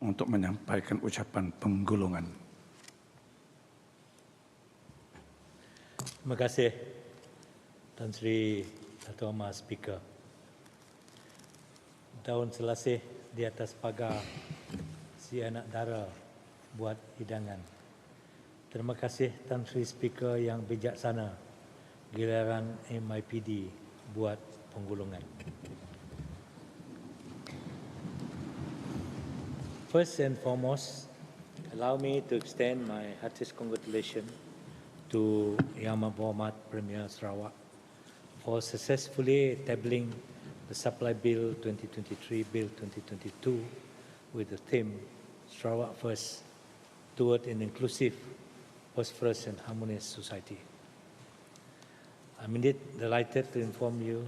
untuk menyampaikan ucapan penggulungan. Terima kasih Tan Sri Dato' Amar Speaker. Daun selasih di atas pagar si anak dara buat hidangan. Terima kasih Tan Sri Speaker yang bijaksana, giliran MYPD buat penggulungan. First and foremost, allow me to extend my heartiest congratulations to Yang Amat Premier Sarawak for successfully tabling the Supply Bill 2023, Bill 2022 with the theme Sarawak First toward an inclusive, prosperous and harmonious society. I'm indeed delighted to inform you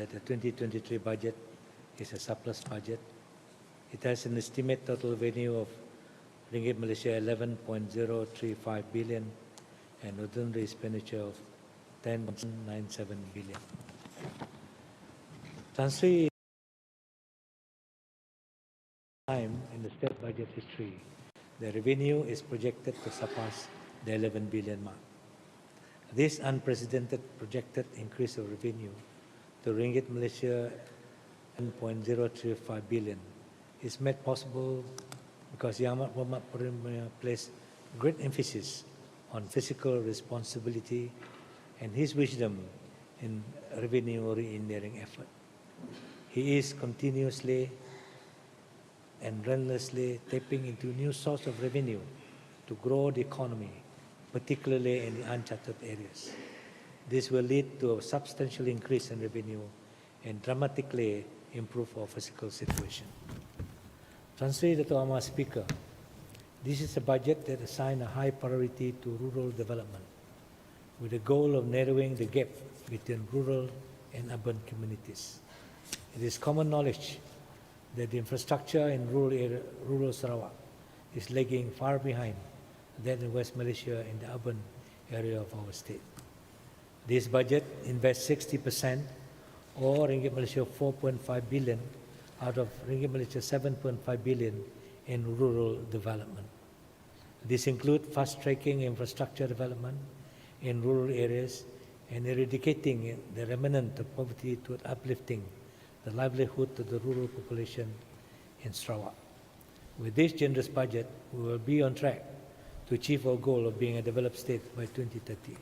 that the 2023 budget is a surplus budget. It has an estimated total revenue of Ringgit Malaysia 11.035 billion and ordinary expenditure of 10.97 billion. Transfer time in the state budget history, the revenue is projected to surpass the 11 billion mark. This unprecedented projected increase of revenue to Ringgit Malaysia 1.035 billion is made possible because Yang Amat Premier placed great emphasis on fiscal responsibility and his wisdom in revenue re-engineering effort. He is continuously and relentlessly tapping into new sources of revenue to grow the economy, particularly in the uncharted areas. This will lead to a substantial increase in revenue and dramatically improve our fiscal situation. Translated to our Speaker, this is a budget that assigns a high priority to rural development with the goal of narrowing the gap between rural and urban communities. It is common knowledge that the infrastructure in rural Sarawak is lagging far behind that in West Malaysia in the urban area of our state. This budget invests 60% or Ringgit Malaysia 4.5 billion out of Ringgit Malaysia 7.5 billion in rural development. This includes fast-tracking infrastructure development in rural areas and eradicating the remnant of poverty to uplifting the livelihood of the rural population in Sarawak. With this generous budget, we will be on track to achieve our goal of being a developed state by 2030.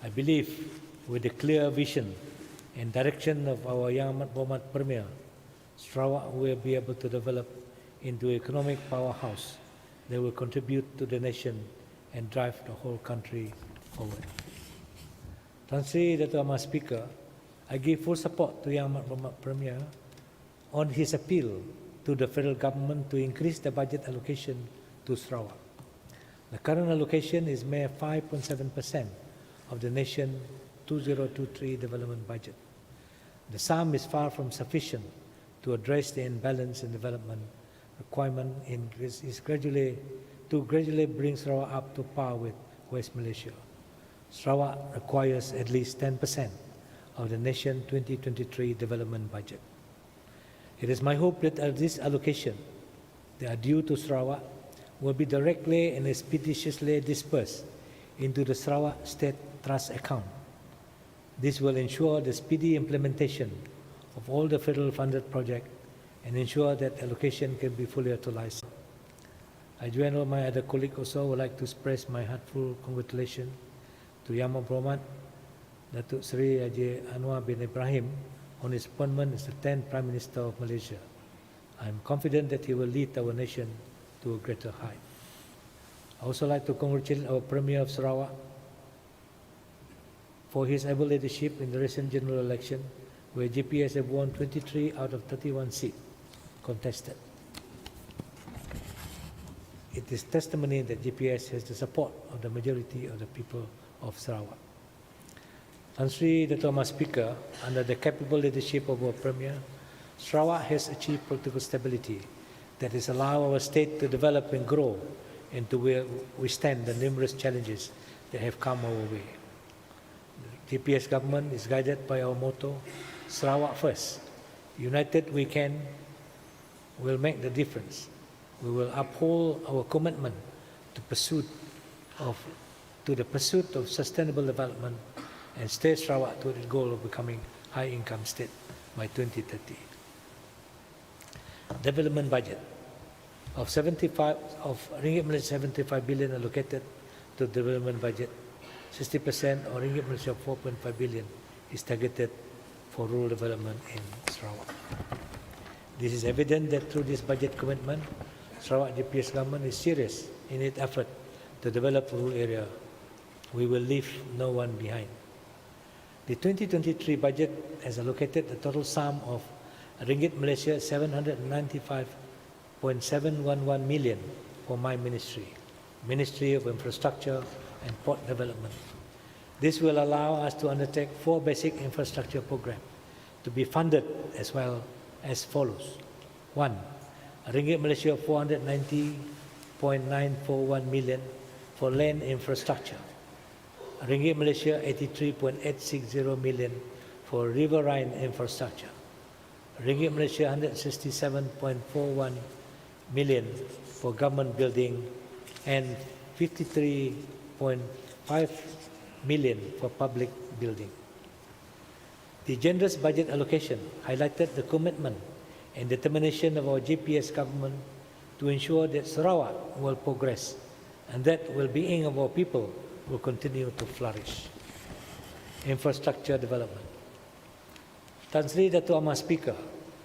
I believe with the clear vision and direction of our Yang Amat Premier, Sarawak will be able to develop into an economic powerhouse that will contribute to the nation and drive the whole country forward. Translated to our Speaker, I give full support to Yang Amat Premier on his appeal to the federal government to increase the budget allocation to Sarawak. The current allocation is mere 5.7% of the nation 2023 development budget. The sum is far from sufficient to address the imbalance in development requirement to gradually bring Sarawak up to par with West Malaysia. Sarawak requires at least 10% of the nation 2023 development budget. It is my hope that this allocation that are due to Sarawak will be directly and expeditiously dispersed into the Sarawak State Trust account. This will ensure the speedy implementation of all the federal funded projects and ensure that allocation can be fully utilized. I join all my other colleagues also would like to express my heartfelt congratulations to Yang Amat Datuk Seri Haji Anwar bin Ibrahim on his appointment as the 10th Prime Minister of Malaysia. I am confident that he will lead our nation to a greater height. I also like to congratulate our Premier of Sarawak for his able leadership in the recent general election, where GPS have won 23 out of 31 seats contested. It is testimony that GPS has the support of the majority of the people of Sarawak. Sri Dato' Amar Speaker, under the capable leadership of our Premier, Sarawak has achieved political stability that has allowed our state to develop and grow and to withstand the numerous challenges that have come our way. The GPS government is guided by our motto, Sarawak First. United we can, will make the difference. We will uphold our commitment to the pursuit of sustainable development and steer Sarawak toward the goal of becoming high-income state by 2030. Development budget of ringgit Malaysia 75 billion allocated to development budget. 60% or ringgit Malaysia 4.5 billion is targeted for rural development in Sarawak. This is evident that through this budget commitment, Sarawak GPS government is serious in its effort to develop rural area. We will leave no one behind. The 2023 budget has allocated a total sum of ringgit Malaysia 795.711 million for my ministry, Ministry of Infrastructure and Port Development. This will allow us to undertake 4 basic infrastructure programs to be funded as well as follows. 1. Ringgit Malaysia 490.941 million for land infrastructure. Ringgit Malaysia 83.860 million for riverine infrastructure. Ringgit Malaysia 167.41 million for government building and 53.5 million for public building. The generous budget allocation highlighted the commitment and determination of our GPS government to ensure that Sarawak will progress and that the well-being of our people will continue to flourish. Infrastructure development. Tan Sri Dato' Amar Speaker,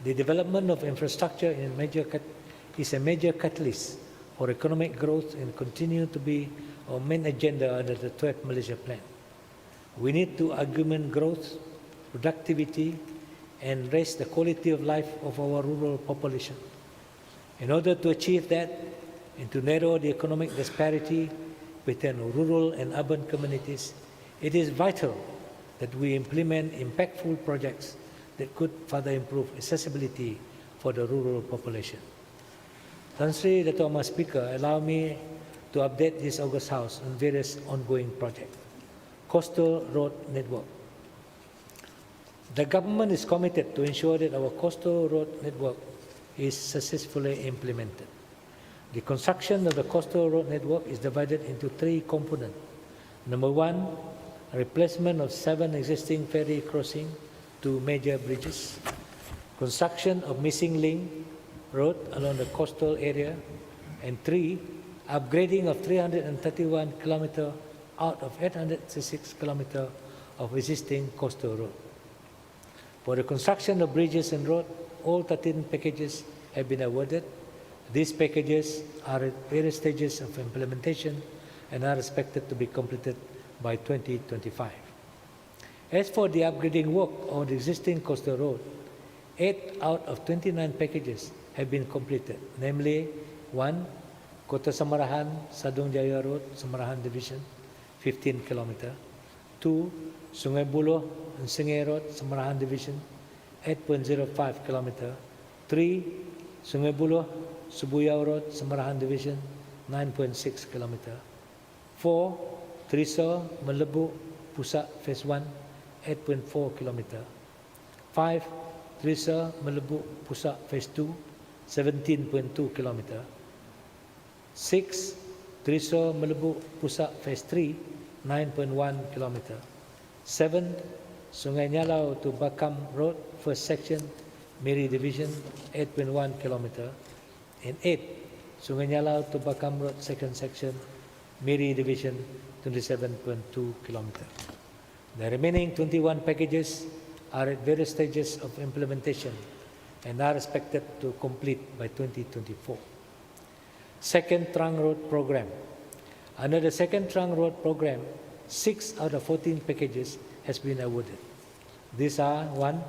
the development of infrastructure is a major catalyst for economic growth and continue to be our main agenda under the 12th Malaysia Plan. We need to augment growth, productivity, and raise the quality of life of our rural population. In order to achieve that and to narrow the economic disparity between rural and urban communities, it is vital that we implement impactful projects that could further improve accessibility for the rural population. Tan Sri Dato' Amar Speaker, allow me to update this August House on various ongoing projects. Coastal Road Network. The government is committed to ensure that our coastal road network is successfully implemented. The construction of the coastal road network is divided into 3 components. Number 1, replacement of 7 existing ferry crossings to major bridges, construction of missing link road along the coastal area, and 3, upgrading of 331 km out of 866 km of existing coastal road. For the construction of bridges and road, all 13 packages have been awarded. These packages are at various stages of implementation and are expected to be completed by 2025. As for the upgrading work on the existing coastal road, 8 out of 29 packages have been completed, namely 1. Kota Samarahan, Sadong Jaya Road, Samarahan Division, 15 km. 2. Sungai Buloh and Sengeh Road, Samarahan Division, 8.05 km. 3. Sungai Buloh, Subuyau Road, Samarahan Division, 9.6 km. 4. Trisau, Melebu, Pusat Phase 1, 8.4 km. 5. Trisau, Melebu, Pusat Phase 2, 17.2 km. 6. Trisau, Melebu, Pusat Phase 3, 9.1 km. 7. Sungai Nyalau to Bakam Road, first section, Miri Division, 8.1 km. And 8. Sungai Nyalau to Bakam Road, second section, Miri Division, 27.2 km. The remaining 21 packages are at various stages of implementation and are expected to complete by 2024. Second Trunk Road Program. Under the Second Trunk Road Program, 6 out of 14 packages has been awarded. These are 1.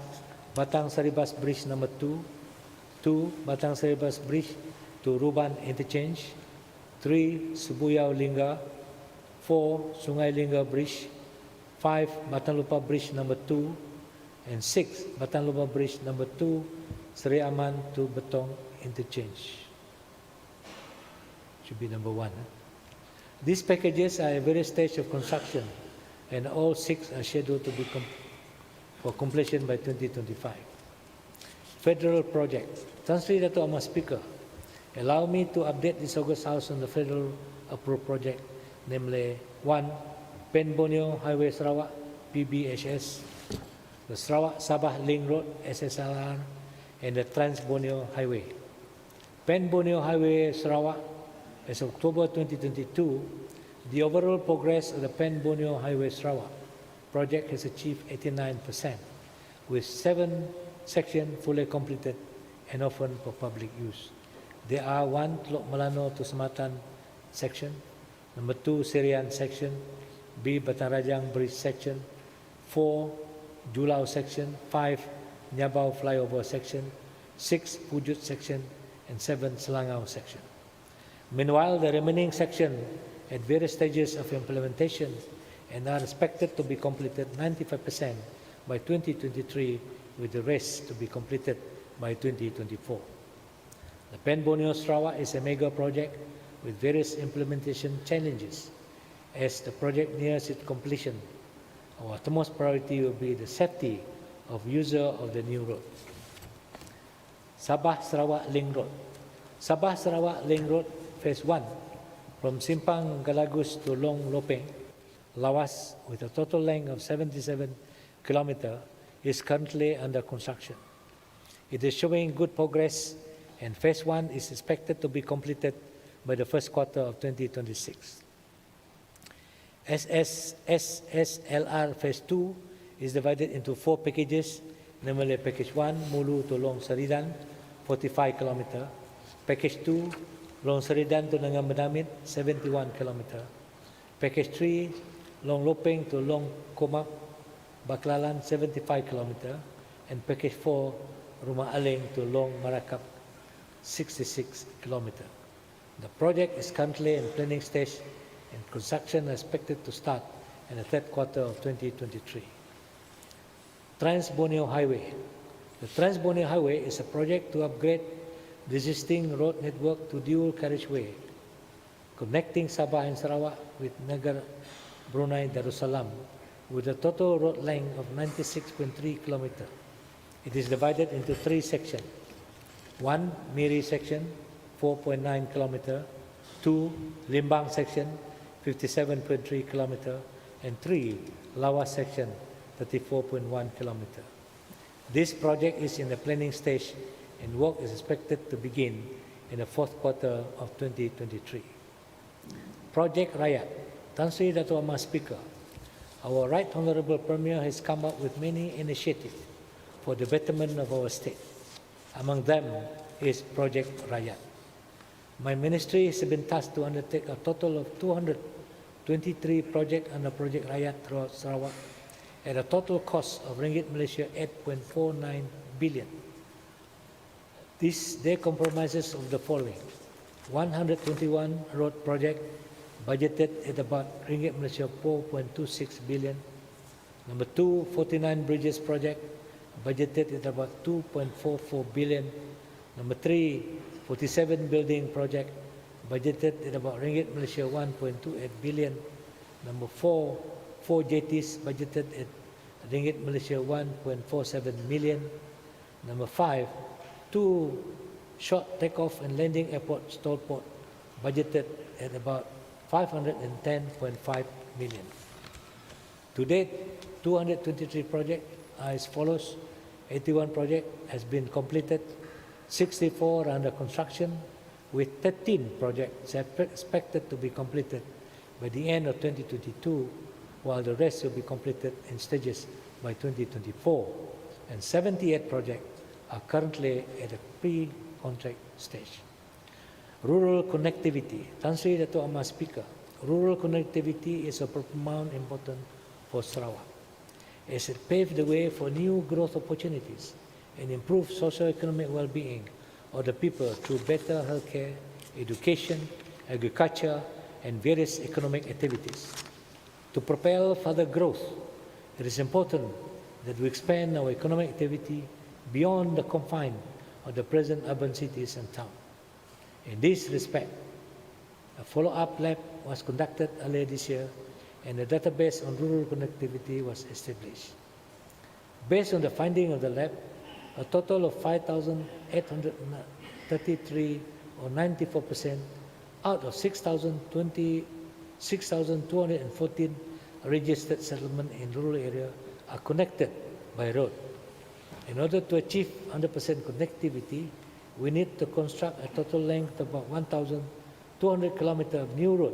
Batang Saribas Bridge number 2, 2. Batang Saribas Bridge to Ruban Interchange, 3. Subuyau Lingga, 4. Sungai Lingga Bridge, 5. Batang Lupa Bridge number 2, and 6. Batang Lupa Bridge number 2, Seri Aman to Betong Interchange. Should be number 1. These packages are at various stages of construction, and all 6 are scheduled to be for completion by 2025. Federal projects. Tan Sri Dato' Amar Speaker, allow me to update this August House on the federal approved project, namely 1. Pen Borneo Highway Sarawak, PBHS, the Sarawak-Sabah Link Road, SSLR, and the Trans-Borneo Highway. Pen Borneo Highway Sarawak, as of October 2022, the overall progress of the Pen Borneo Highway Sarawak project has achieved 89%, with 7 sections fully completed and open for public use. There are 1 Teluk Melano to Sematan section, number 2 Serian section, B Batarajang Bridge section, 4 Julau section, 5 Nyabau Flyover section, 6 Pujut section, and 7 Selangau section. Meanwhile, the remaining section at various stages of implementation and are expected to be completed 95% by 2023, with the rest to be completed by 2024. The Pen Borneo Sarawak is a mega project with various implementation challenges. As the project nears its completion, our utmost priority will be the safety of user of the new road. Sabah Sarawak Link Road. Sabah Sarawak Link Road Phase 1 from Simpang Galagus to Long Lopeng, Lawas, with a total length of 77 km, is currently under construction. It is showing good progress, and Phase 1 is expected to be completed by the first quarter of 2026. SSLR Phase 2 is divided into 4 packages, namely Package 1, Mulu to Long Seridan, 45 km, Package 2, Long Seridan to Nangan Benamit, 71 km, Package 3, Long Lopeng to Long Komak, Baklalan, 75 km, and Package 4, Rumah Aleng to Long Marakap, 66 km. The project is currently in planning stage, and construction is expected to start in the third quarter of 2023. Trans-Borneo Highway. The Trans-Borneo Highway is a project to upgrade the existing road network to dual carriageway, connecting Sabah and Sarawak with Negara Brunei Darussalam, with a total road length of 96.3 km. It is divided into 3 sections. 1. Miri section, 4.9 km, 2. Limbang section, 57.3 km, and 3. Lawas section, 34.1 km. This project is in the planning stage, and work is expected to begin in the fourth quarter of 2023. Project Rakyat. Tan Sri Dato' Amar Speaker, our Right Honourable Premier has come up with many initiatives for the betterment of our state. Among them is Project Rakyat. My ministry has been tasked to undertake a total of 223 projects under Project Rakyat throughout Sarawak at a total cost of Ringgit Malaysia 8.49 billion. This compromises of the following: 121 road project budgeted at about Ringgit Malaysia 4.26 billion. Number 2, 49 bridges project budgeted at about 2.44 billion. Number 3, 47 building project budgeted at about Ringgit Malaysia 1.28 billion. Number 4, 4 jetties budgeted at Ringgit Malaysia 1.47 million. Number 5, 2 short takeoff and landing airport stall port budgeted at about 510.5 million. To date, 223 projects are as follows: 81 projects has been completed, 64 are under construction, with 13 projects expected to be completed by the end of 2022, while the rest will be completed in stages by 2024, and 78 projects are currently at a pre-contract stage. Rural connectivity. Tan Sri Dato' Amar Speaker, rural connectivity is of paramount importance for Sarawak, as it paved the way for new growth opportunities and improved socio-economic well-being of the people through better healthcare, education, agriculture, and various economic activities. To propel further growth, it is important that we expand our economic activity beyond the confines of the present urban cities and towns. In this respect, a follow-up lab was conducted earlier this year, and a database on rural connectivity was established. Based on the finding of the lab, a total of 5,833 or 94% out of 6,214 registered settlements in rural area are connected by road. In order to achieve 100% connectivity, we need to construct a total length of about 1,200 kilometers of new road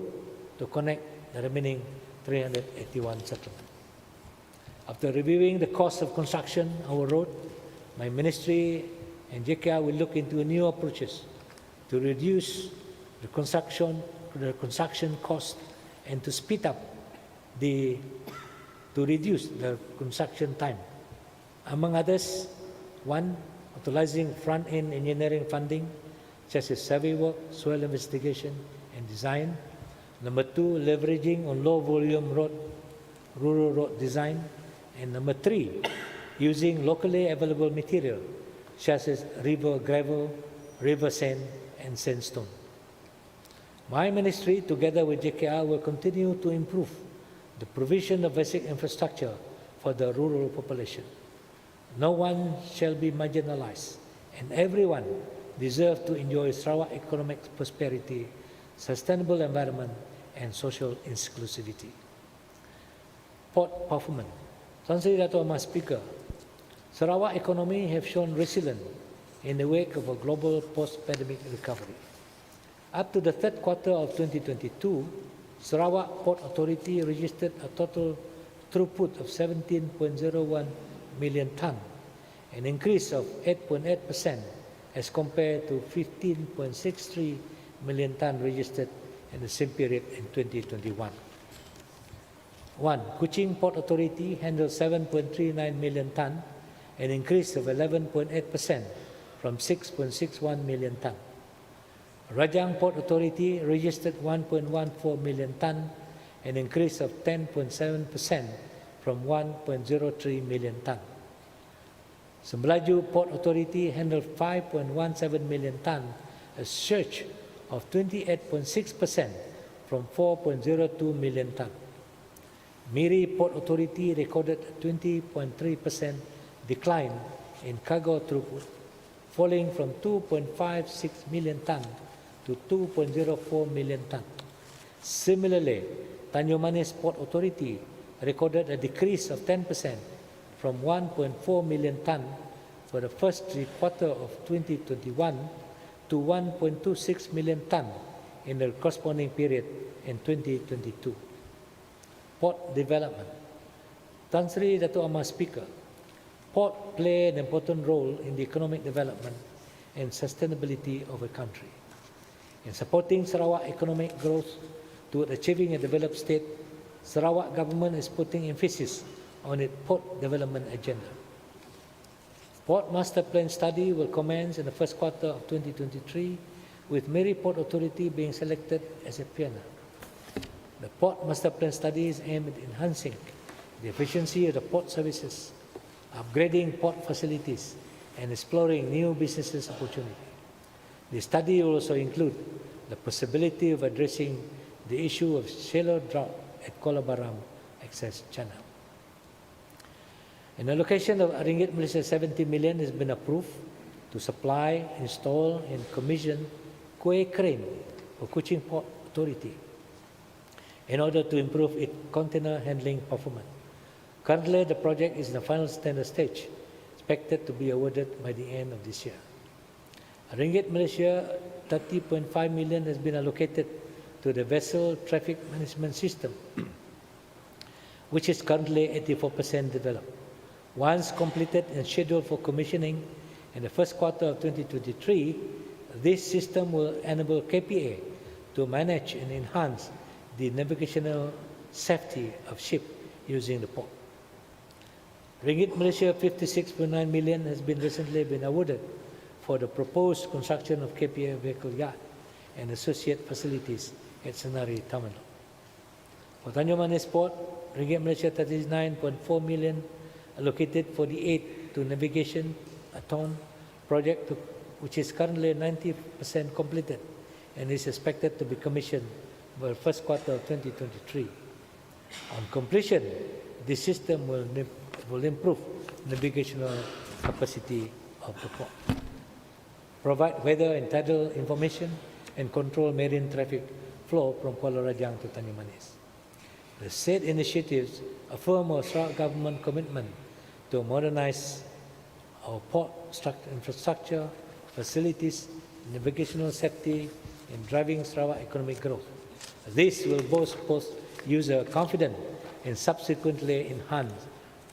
to connect the remaining 381 settlements. After reviewing the cost of construction our road, my ministry and JKR will look into new approaches to reduce the construction cost and to speed up to reduce the construction time. Among others, one, utilizing front-end engineering funding, such as survey work, soil investigation, and design. Number two, leveraging on low-volume rural road design. And number three, using locally available material, such as river gravel, river sand, and sandstone. My ministry, together with JKR, will continue to improve the provision of basic infrastructure for the rural population. No one shall be marginalized, and everyone deserves to enjoy Sarawak economic prosperity, sustainable environment, and social inclusivity. Port performance. Tuan Sri Dato' Amar Speaker, Sarawak economy have shown resilience in the wake of a global post-pandemic recovery. Up to the third quarter of 2022, Sarawak Port Authority registered a total throughput of 17.01 million tonne, an increase of 8.8% as compared to 15.63 million tonne registered in the same period in 2021. 1. Kuching Port Authority handled 7.39 million tonne, an increase of 11.8% from 6.61 million tonne. Rajang Port Authority registered 1.14 million tonne, an increase of 10.7% from 1.03 million tonne. Semblaju Port Authority handled 5.17 million tonne, a surge of 28.6% from 4.02 million tonne. Miri Port Authority recorded a 20.3% decline in cargo throughput, falling from 2.56 million tonne to 2.04 million tonne. Similarly, Tanjung Manis Port Authority recorded a decrease of 10% from 1.4 million tonne for the first three quarters of 2021 to 1.26 million tonne in the corresponding period in 2022. Port development. Tan Sri Dato' Amar Speaker, port play an important role in the economic development and sustainability of a country. In supporting Sarawak economic growth toward achieving a developed state, Sarawak government is putting emphasis on its port development agenda. Port Master Plan study will commence in the first quarter of 2023, with Miri Port Authority being selected as a pioneer. The Port Master Plan study is aimed at enhancing the efficiency of the port services, upgrading port facilities, and exploring new business opportunities. The study will also include the possibility of addressing the issue of shallow drought at Kolabaram Access Channel. An allocation of ringgit Malaysia 70 million has been approved to supply, install, and commission quay crane for Kuching Port Authority in order to improve its container handling performance. Currently, the project is in the final tender stage, expected to be awarded by the end of this year. Ringgit Malaysia 30.5 million has been allocated to the vessel traffic management system, which is currently 84% developed. Once completed and scheduled for commissioning in the first quarter of 2023, this system will enable KPA to manage and enhance the navigational safety of ships using the port. Ringgit Malaysia 56.9 million has been recently been awarded for the proposed construction of KPA vehicle yard and associate facilities at Senari Terminal. For Tanjung Manis Port, Ringgit Malaysia 39.4 million allocated for the aid to navigation ATON project, which is currently 90% completed and is expected to be commissioned by the first quarter of 2023. On completion, the system will improve navigational capacity of the port, provide weather and tidal information, and control marine traffic flow from Kuala Rajang to Tanjung Manis. The said initiatives affirm our Sarawak government commitment to modernize our port infrastructure, facilities, navigational safety, and driving Sarawak economic growth. This will boost user confidence and subsequently enhance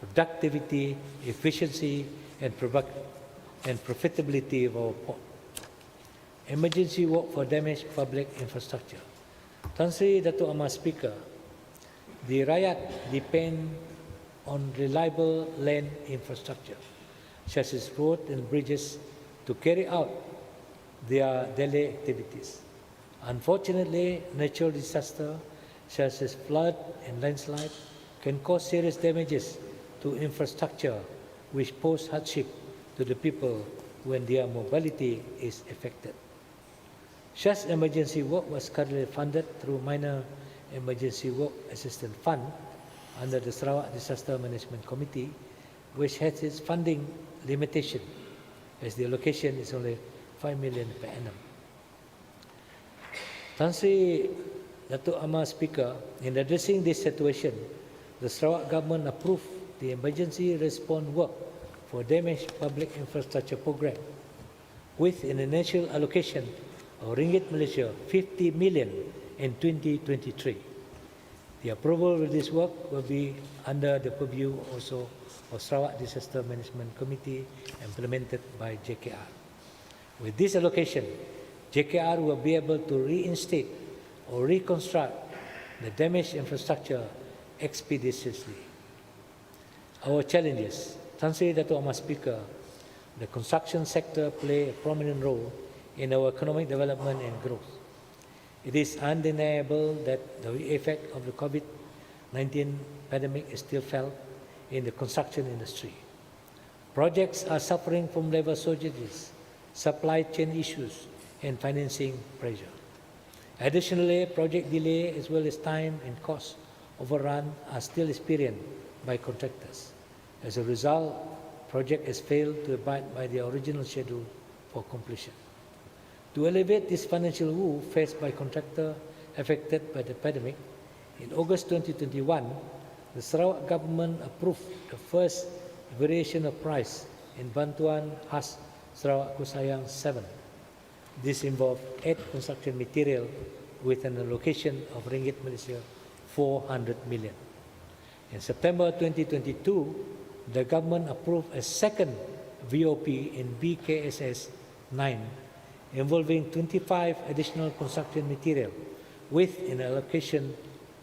productivity, efficiency, and profitability of our port. Emergency work for damaged public infrastructure. Tan Sri Datuk Amar Speaker, the rakyat depend on reliable land infrastructure, such as roads and bridges, to carry out their daily activities. Unfortunately, natural disasters such as flood and landslide can cause serious damages to infrastructure, which pose hardship to the people when their mobility is affected. Such emergency work was currently funded through Minor Emergency Work Assistance Fund under the Sarawak Disaster Management Committee, which has its funding limitation, as the allocation is only 5 million per annum. Tan Sri Datuk Amar Speaker, in addressing this situation, the Sarawak government approved the emergency response work for damaged public infrastructure program with an initial allocation of Ringgit Malaysia 50 million in 2023. The approval of this work will be under the purview also of Sarawak Disaster Management Committee, implemented by JKR. With this allocation, JKR will be able to reinstate or reconstruct the damaged infrastructure expeditiously. Our challenges. Tan Sri Datuk Amar Speaker, the construction sector play a prominent role in our economic development and growth. It is undeniable that the effect of the COVID-19 pandemic is still felt in the construction industry. Projects are suffering from labor shortages, supply chain issues, and financing pressure. Additionally, project delay as well as time and cost overrun are still experienced by contractors. As a result, project has failed to abide by the original schedule for completion. To alleviate this financial woe faced by contractors affected by the pandemic, in August 2021, the Sarawak government approved the first variation of price in Bantuan Khas Sarawak Kusayang 7. This involved 8 construction material with an allocation of Ringgit Malaysia 400 million. In September 2022, the government approved a second VOP in BKSS 9, involving 25 additional construction material with an allocation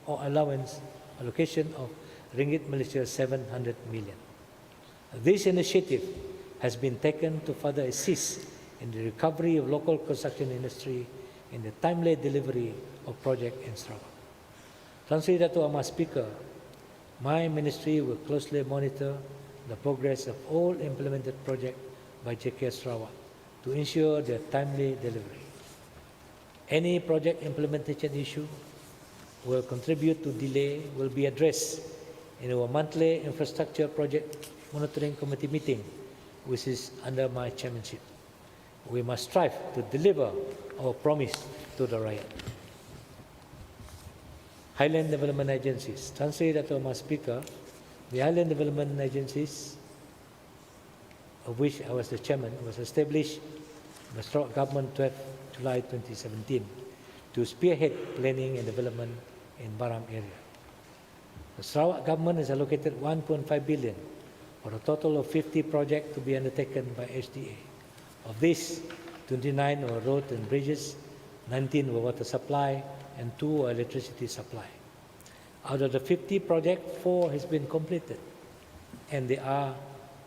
or allocation of Ringgit Malaysia 700 million. This initiative has been taken to further assist in the recovery of local construction industry and the timely delivery of projects in Sarawak. Tan Sri Datuk Amar Speaker, my ministry will closely monitor the progress of all implemented projects by JKR Sarawak to ensure their timely delivery. Any project implementation issue will contribute to delay will be addressed in our monthly infrastructure project monitoring committee meeting, which is under my chairmanship. We must strive to deliver our promise to the rakyat. Highland Development Agencies. Tan Sri Datuk Amar Speaker, the Highland Development Agencies, of which I was the chairman, was established by the Sarawak government 12 July 2017 to spearhead planning and development in Baram area. The Sarawak government has allocated 1.5 billion for a total of 50 projects to be undertaken by SDA. Of this, 29 were road and bridges, 19 were water supply, and 2 were electricity supply. Out of the 50 projects, 4 has been completed, and they are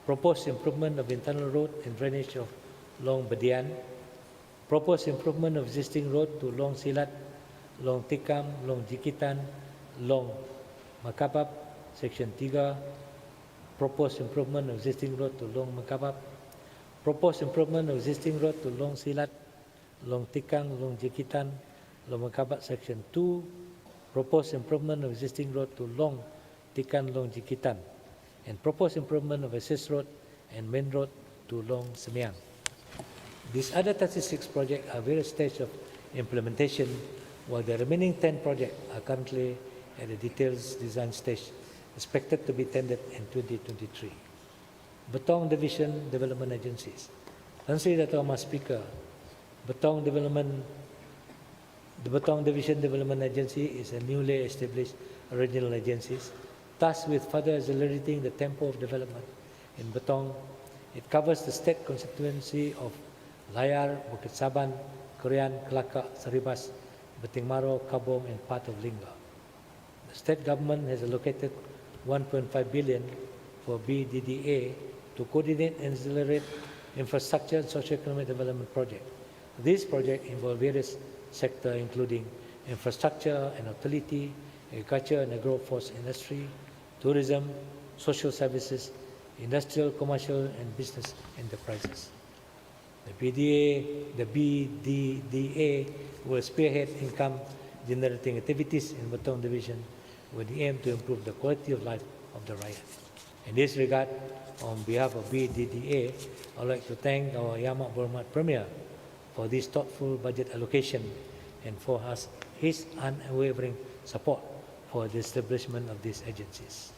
proposed improvement of internal road and drainage of Long Bedian, proposed improvement of existing road to Long Silat, Long Tikam, Long Jikitan, Long Makabab, Section 3, proposed improvement of existing road to Long Makabab, proposed improvement of existing road to Long Silat, Long Tikang, Long Jikitan, Long Makabab, Section 2, proposed improvement of existing road to Long Tikan, Long Jikitan, and proposed improvement of access road and main road to Long Semiang. These other 36 projects are various stages of implementation, while the remaining 10 projects are currently at the details design stage, expected to be tendered in 2023. Betong Division Development Agencies. Tan Sri Dato' Ahmad Speaker, the Betong Division Development Agency is a newly established regional agency tasked with further accelerating the tempo of development in Betong. It covers the state constituency of Layar, Bukit Saban, Korean, Kelakar, Saribas, Beting Maro, Kabong, and part of Lingga. The state government has allocated 1.5 billion for BDDA to coordinate and accelerate infrastructure and socio-economic development projects. These projects involve various sectors including infrastructure and utility, agriculture and agro-forest industry, tourism, social services, industrial, commercial and business enterprises. The BDDA will spearhead income-generating activities in Betong Division with the aim to improve the quality of life of the rakyat. In this regard, on behalf of BDDA, I would like to thank our Yang Berhormat Premier for this thoughtful budget allocation and for his unwavering support for the establishment of these agencies.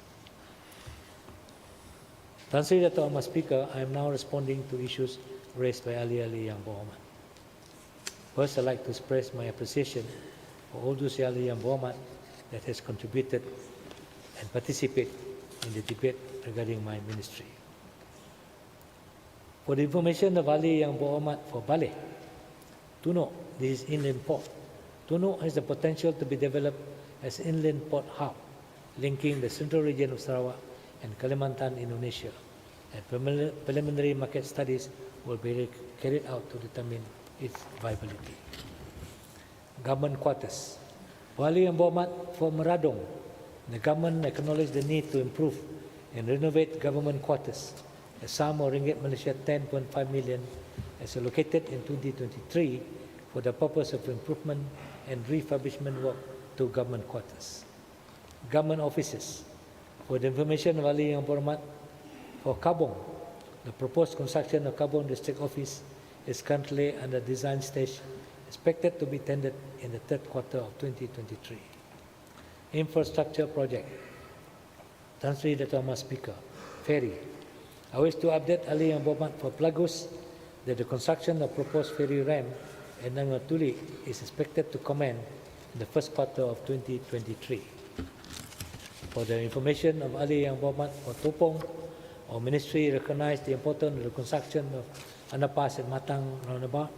Tan Sri Dato' Ahmad Speaker, I am now responding to issues raised by Ali Yang Berhormat. First, I'd like to express my appreciation for all those Ali Yang Berhormat that has contributed and participated in the debate regarding my ministry. For the information of Ali Yang Berhormat for Baleh, Tunok, this is inland port. Tunok has the potential to be developed as inland port hub, linking the central region of Sarawak and Kalimantan, Indonesia. And preliminary market studies will be carried out to determine its viability. Government quarters. For Ali Yang Berhormat for Meradong, the government acknowledged the need to improve and renovate government quarters. A sum of ringgit Malaysia 10.5 million is allocated in 2023 for the purpose of improvement and refurbishment work to government quarters. Government offices. For the information of Ali Yang Berhormat for Kabong, the proposed construction of Kabong District Office is currently under design stage, expected to be tendered in the third quarter of 2023. Infrastructure project. Tan Sri Dato' Ahmad Speaker, ferry. I wish to update Ali Yang Berhormat for Plagus that the construction of proposed ferry ramp at Nangatuli is expected to commence in the first quarter of 2023. For the information of Ali Yang Berhormat for Topong, our ministry recognized the importance of the construction of underpass at Matang Roundabout,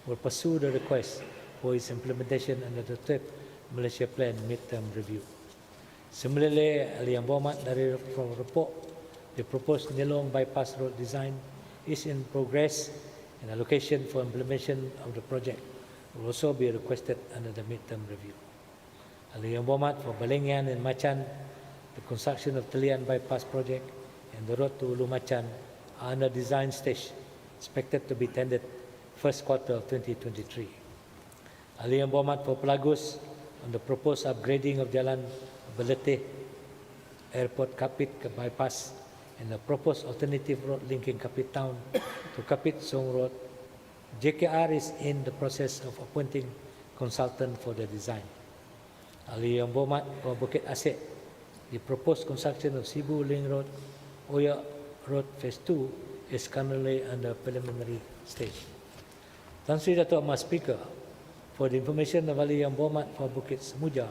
will pursue the request for its implementation under the third Malaysia Plan midterm review. Similarly, Ali Yang Berhormat dari report, the proposed Nilong bypass road design is in progress and allocation for implementation of the project will also be requested under the midterm review. Ali Yang Berhormat for Balengian and Machan, the construction of Talian bypass project and the road to Ulu Machan are under design stage, expected to be tendered first quarter of 2023. Ali Yang Berhormat for Pelagus on the proposed upgrading of Jalan Beletih Airport Kapit bypass and the proposed alternative road linking Kapit Town to Kapit Song Road. JKR is in the process of appointing consultant for the design. Ali Yang Berhormat for Bukit Asek, the proposed construction of Sibu Ling Road, Oya Road Phase 2 is currently under preliminary stage. Tan Sri Dato' Ahmad Speaker, for the information of Ali Yang Berhormat for Bukit Semuja,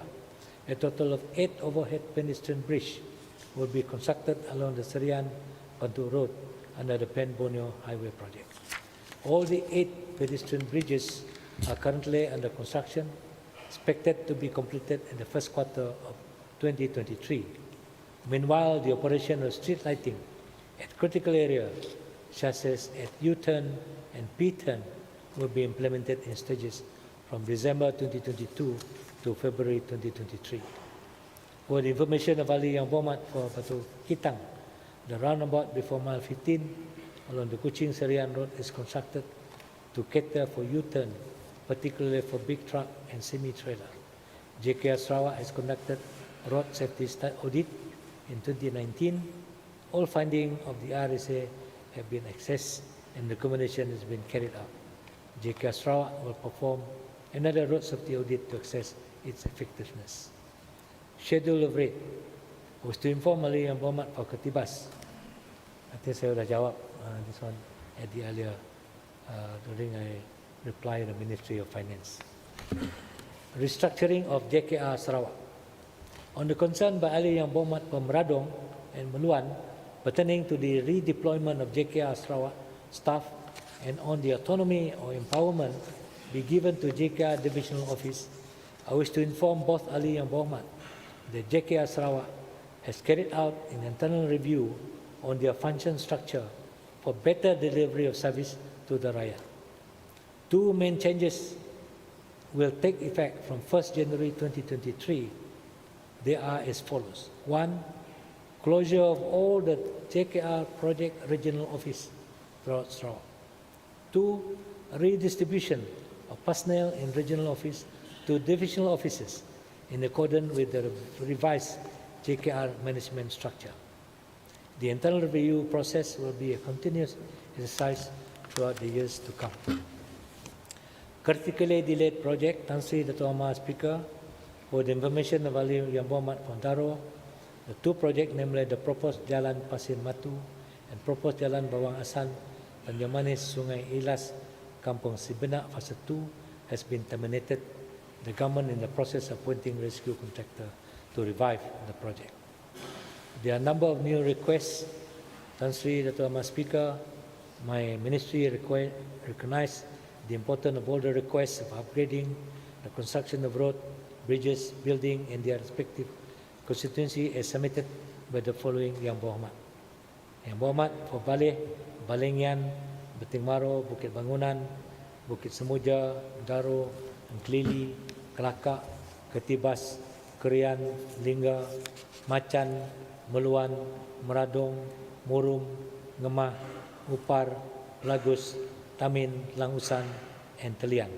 a total of 8 overhead pedestrian bridges will be constructed along the Serian Bantu Road under the Pen Borneo Highway project. All the 8 pedestrian bridges are currently under construction, expected to be completed in the first quarter of 2023. Meanwhile, the operation of street lighting at critical areas such as at U-turn and P-turn will be implemented in stages from December 2022 to February 2023. For the information of Ali Yang Berhormat for Batu Kitang, the roundabout before mile 15 along the Kuching Serian Road is constructed to cater for U-turn, particularly for big truck and semi-trailer. JKR Sarawak has conducted road safety audit in 2019. All findings of the RSA have been accessed and recommendation has been carried out. JKR Sarawak will perform another road safety audit to assess its effectiveness. Schedule of rate was to inform Ali yang berhormat for Ketibas. I think saya sudah jawab this one at the earlier during I reply to the Ministry of Finance. Restructuring of JKR Sarawak. On the concern by Ali yang berhormat for Meradong and Meluan pertaining to the redeployment of JKR Sarawak staff and on the autonomy or empowerment be given to JKR Divisional Office, I wish to inform both Ali yang berhormat that JKR Sarawak has carried out an internal review on their function structure for better delivery of service to the rakyat. Two main changes will take effect from 1st January 2023. They are as follows. 1. Closure of all the JKR project regional office throughout Sarawak. 2. Redistribution of personnel in regional office to divisional offices in accordance with the revised JKR management structure. The internal review process will be a continuous exercise throughout the years to come. Critically delayed project, Tan Sri Dato' Amar Speaker, for the information of Ali Yang Berhormat Pondaro, the two projects, namely the proposed Jalan Pasir Matu and proposed Jalan Bawang Asan, Tanjung Manis, Sungai Ilas, Kampung Sibenak, Fase 2, has been terminated. The government in the process of appointing rescue contractor to revive the project. There are a number of new requests. Tan Sri Dato' Amar Speaker, my ministry recognized the importance of all the requests of upgrading the construction of road, bridges, building in their respective constituency as submitted by the following Yang Berhormat. Yang Berhormat for Baleh, Balengian, Beting Maro, Bukit Bangunan, Bukit Semuja, Daro, Kelili, Kelakak, Ketibas, Kerian, Lingga, Macan, Meluan, Meradong, Murum, Ngemah, Upar, Lagus, Tamin, Langusan, and Telian.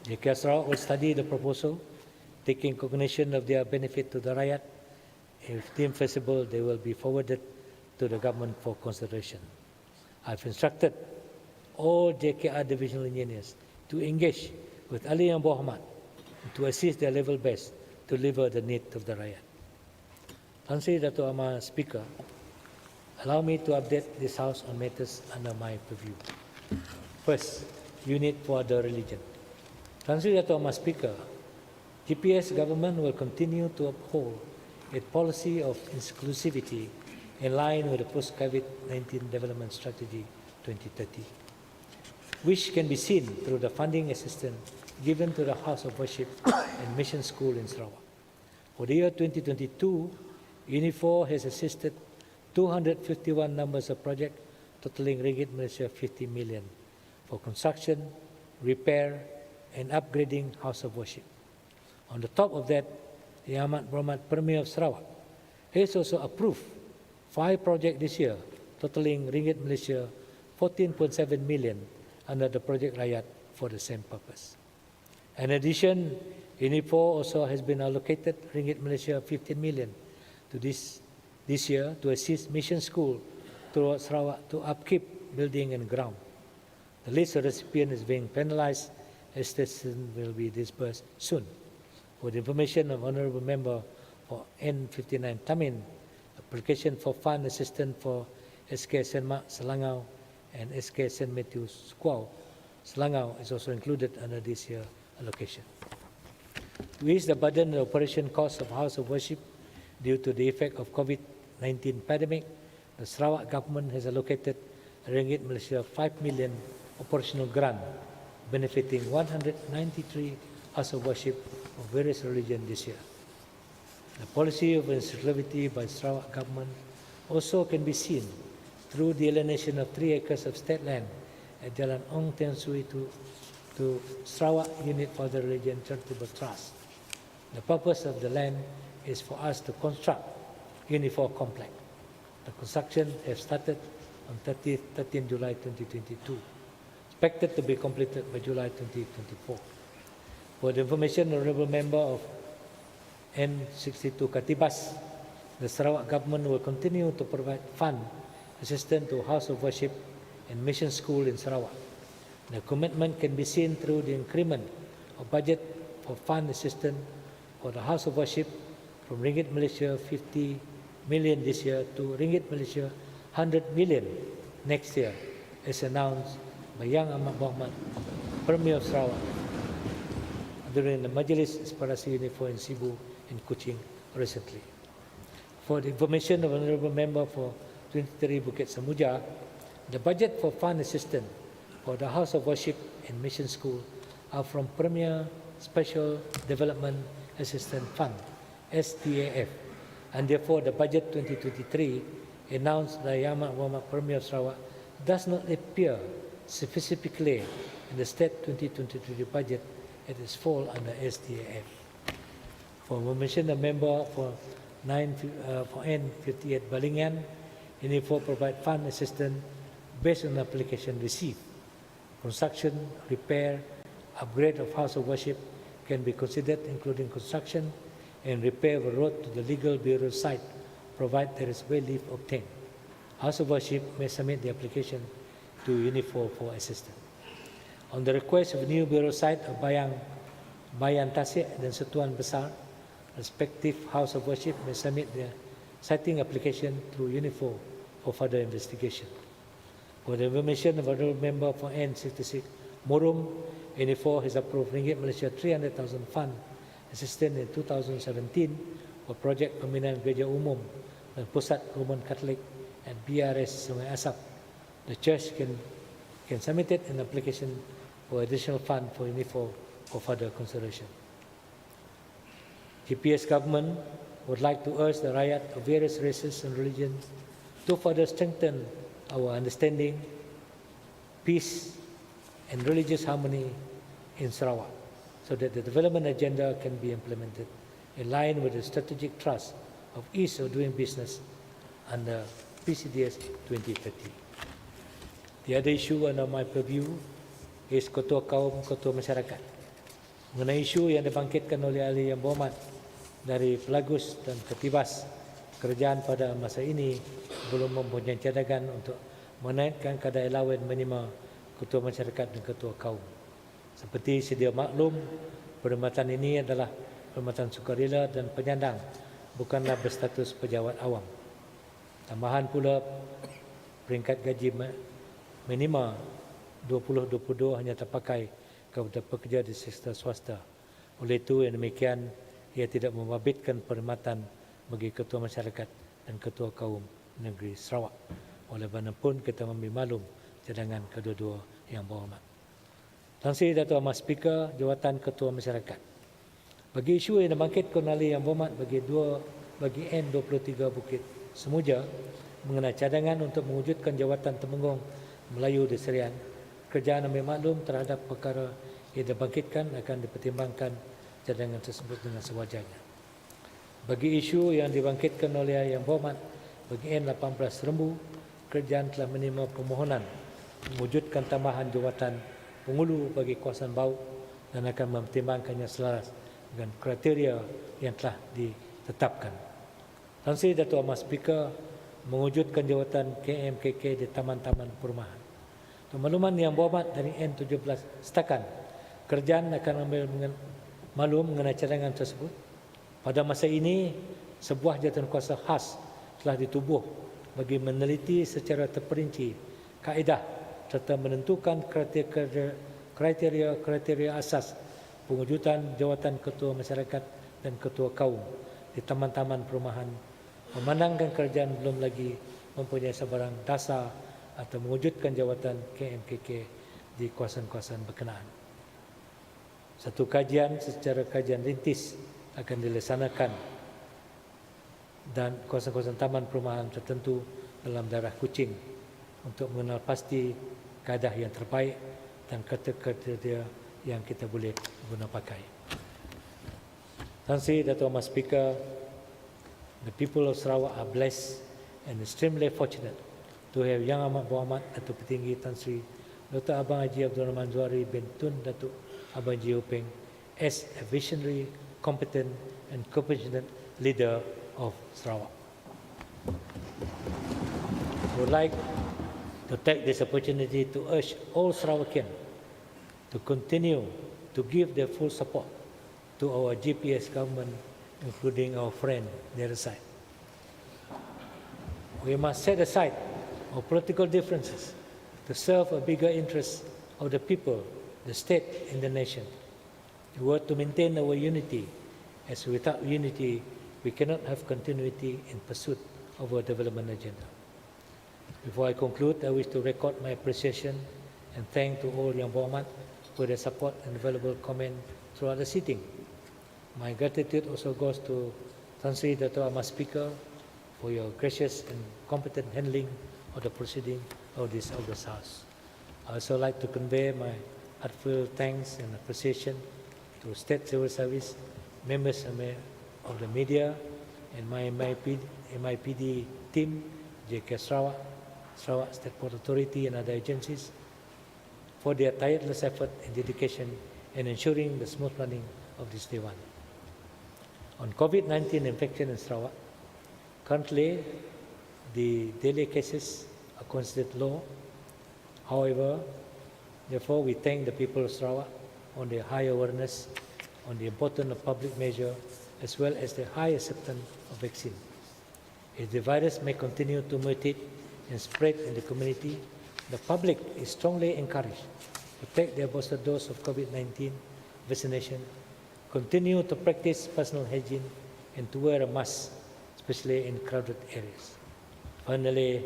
JKR Sarawak will study the proposal, taking cognition of their benefit to the rakyat. If deemed feasible, they will be forwarded to the government for consideration. I've instructed all JKR divisional engineers to engage with Ali Yang Berhormat to assist their level best to deliver the need of the rakyat. Tan Sri Dato' Amar Speaker, allow me to update this House on matters under my purview. First, Unit for the Religion. Tan Sri Dato' Amar Speaker, GPS government will continue to uphold a policy of inclusivity in line with the post-COVID-19 Development Strategy 2030, which can be seen through the funding assistance given to the House of Worship and Mission School in Sarawak. For the year 2022, UNIFOR has assisted 251 numbers of projects totaling ringgit Malaysia 50 million for construction, repair, and upgrading House of Worship. On the top of that, the Amat Berhormat Premier of Sarawak has also approved 5 projects this year, totaling ringgit Malaysia 14.7 million under the Project Rakyat for the same purpose. In addition, UNIFOR also has been allocated ringgit Malaysia 15 million to this year to assist Mission School throughout Sarawak to upkeep building and ground. The list of recipients is being finalized as assistance will be disbursed soon. For the information of Honourable Member for N59 Tamin, application for fund assistance for SK St. Mark Selangau and SK St. Matthews Squaw Selangau is also included under this year allocation. To ease the burden of operation costs of House of Worship due to the effect of COVID-19 pandemic, the Sarawak government has allocated ringgit Malaysia 5 million operational grant benefiting 193 House of Worship of various religions this year. The policy of inclusivity by Sarawak government also can be seen through the alienation of 3 acres of state land at Jalan Ong Tian Sui to Sarawak Unit for the Religion Charitable Trust. The purpose of the land is for us to construct UNIFOR complex. The construction has started on 13 July 2022, expected to be completed by July 2024. For the information, Honourable Member of N62 Katibas, the Sarawak government will continue to provide fund assistant to House of Worship and Mission School in Sarawak. The commitment can be seen through the increment of budget for fund assistance for the House of Worship from Ringgit Malaysia 50 million this year to Ringgit Malaysia 100 million next year, as announced by Yang Amat Berhormat Premier Sarawak during the Majlis Aspirasi Unifor in Sibu in Kuching recently. For the information of Honourable Member for 23 Bukit Samuja, the budget for fund assistance for the House of Worship and Mission School are from Premier Special Development Assistance Fund, SDAF, and therefore the budget 2023 announced by Yang Amat Berhormat Premier Sarawak does not appear specifically in the State 2023 budget. It is fall under SDAF. For information, the member for N58 Balingan, Unifor provide fund assistance based on application received. Construction, repair, upgrade of House of Worship can be considered, including construction and repair of a road to the legal bureau site, provided there is way leave obtained. House of Worship may submit the application to Unifor for assistance. On the request of new bureau site of Bayan Tasik dan Setuan Besar, respective House of Worship may submit their citing application through Unifor for further investigation. For the information of Honourable Member for N66 Murum, Unifor has approved Ringgit Malaysia 300,000 fund assistance in 2017 for project pembinaan Gereja Umum dan Pusat Roman Katolik at BRS Sungai Asap. The church can submit an application for additional fund for Unifor for further consideration. GPS government would like to urge the rakyat of various races and religions to further strengthen our understanding, peace, and religious harmony in Sarawak, so that the development agenda can be implemented in line with the strategic thrust of ease of doing business under PCDS 2030. The other issue under my purview is ketua kaum, ketua masyarakat. Mengenai isu yang dibangkitkan oleh ahli yang berhormat dari Pelagus dan Ketibas, kerajaan pada masa ini belum mempunyai cadangan untuk menaikkan kadar allowance minima ketua masyarakat dan ketua kaum. Seperti sedia maklum, perkhidmatan ini adalah perkhidmatan sukarela dan penyandang, bukanlah berstatus pejabat awam. Tambahan pula, peringkat gaji minima 2022 hanya terpakai kepada pekerja di sektor swasta. Oleh itu, yang demikian, ia tidak membabitkan perkhidmatan bagi ketua masyarakat dan ketua kaum negeri Sarawak. Oleh kerana pun kita memberi maklum cadangan kedua-dua yang berhormat. Tuan Sri Dato' Ahmad Speaker, Jawatan Ketua Masyarakat. Bagi isu yang dibangkitkan oleh yang berhormat bagi N23 Bukit Semuja mengenai cadangan untuk mewujudkan Jawatan Temenggung Melayu di Serian, kerajaan ambil maklum terhadap perkara yang dibangkitkan akan dipertimbangkan cadangan tersebut dengan sewajarnya. Bagi isu yang dibangkitkan oleh yang berhormat bagi N18 Rembu, kerajaan telah menerima permohonan mewujudkan tambahan jawatan penghulu bagi kawasan bau dan akan mempertimbangkannya selaras dengan kriteria yang telah ditetapkan. Tuan Sri Dato' Ahmad Speaker mewujudkan jawatan KMKK di taman-taman perumahan. Makluman yang berhormat dari N17 setakat, kerajaan akan ambil maklum mengenai cadangan tersebut. Pada masa ini, sebuah jawatankuasa khas telah ditubuh bagi meneliti secara terperinci kaedah serta menentukan kriteria asas pewujudan jawatan ketua masyarakat dan ketua kaum di taman-taman perumahan, memandangkan kerajaan belum lagi mempunyai sebarang dasar atau mewujudkan jawatan KMKK di kawasan-kawasan berkenaan. Satu kajian secara kajian rintis akan dilaksanakan dan kawasan-kawasan taman perumahan tertentu dalam daerah Kuching untuk mengenal pasti kaedah yang terbaik dan kriteria yang kita boleh guna pakai. Tuan Sri Dato' Ahmad Speaker, the people of Sarawak are blessed and extremely fortunate to have Yang Amat Berhormat Datuk Petinggi Tan Sri Dr. Abang Haji Abdul Rahman Zuari bin Tun Datuk Abang Haji Upeng as a visionary, competent and compassionate leader of Sarawak. would like to take this opportunity to urge all Sarawakian to continue to give their full support to our GPS government, including our friend the other side. We must set aside our political differences to serve a bigger interest of the people, the state, and the nation. We were to maintain our unity, as without unity, we cannot have continuity in pursuit of our development agenda. Before I conclude, I wish to record my appreciation and thank to all Yang Berhormat for their support and valuable comment throughout the sitting. My gratitude also goes to Tan Sri Dato' Ahmad Speaker for your gracious and competent handling of the proceeding of this August House. I also like to convey my heartfelt thanks and appreciation to State Civil Service, members of the media, and my MYPD team, JK Sarawak, Sarawak State Port Authority, and other agencies for their tireless effort and dedication in ensuring the smooth running of this Dewan. On COVID-19 infection in Sarawak, currently the daily cases are considered low. However, therefore, we thank the people of Sarawak on their high awareness on the importance of public measure as well as the high acceptance of vaccine. As the virus may continue to mutate and spread in the community, the public is strongly encouraged to take their booster dose of COVID-19 vaccination, continue to practice personal hygiene, and to wear a mask, especially in crowded areas. Finally,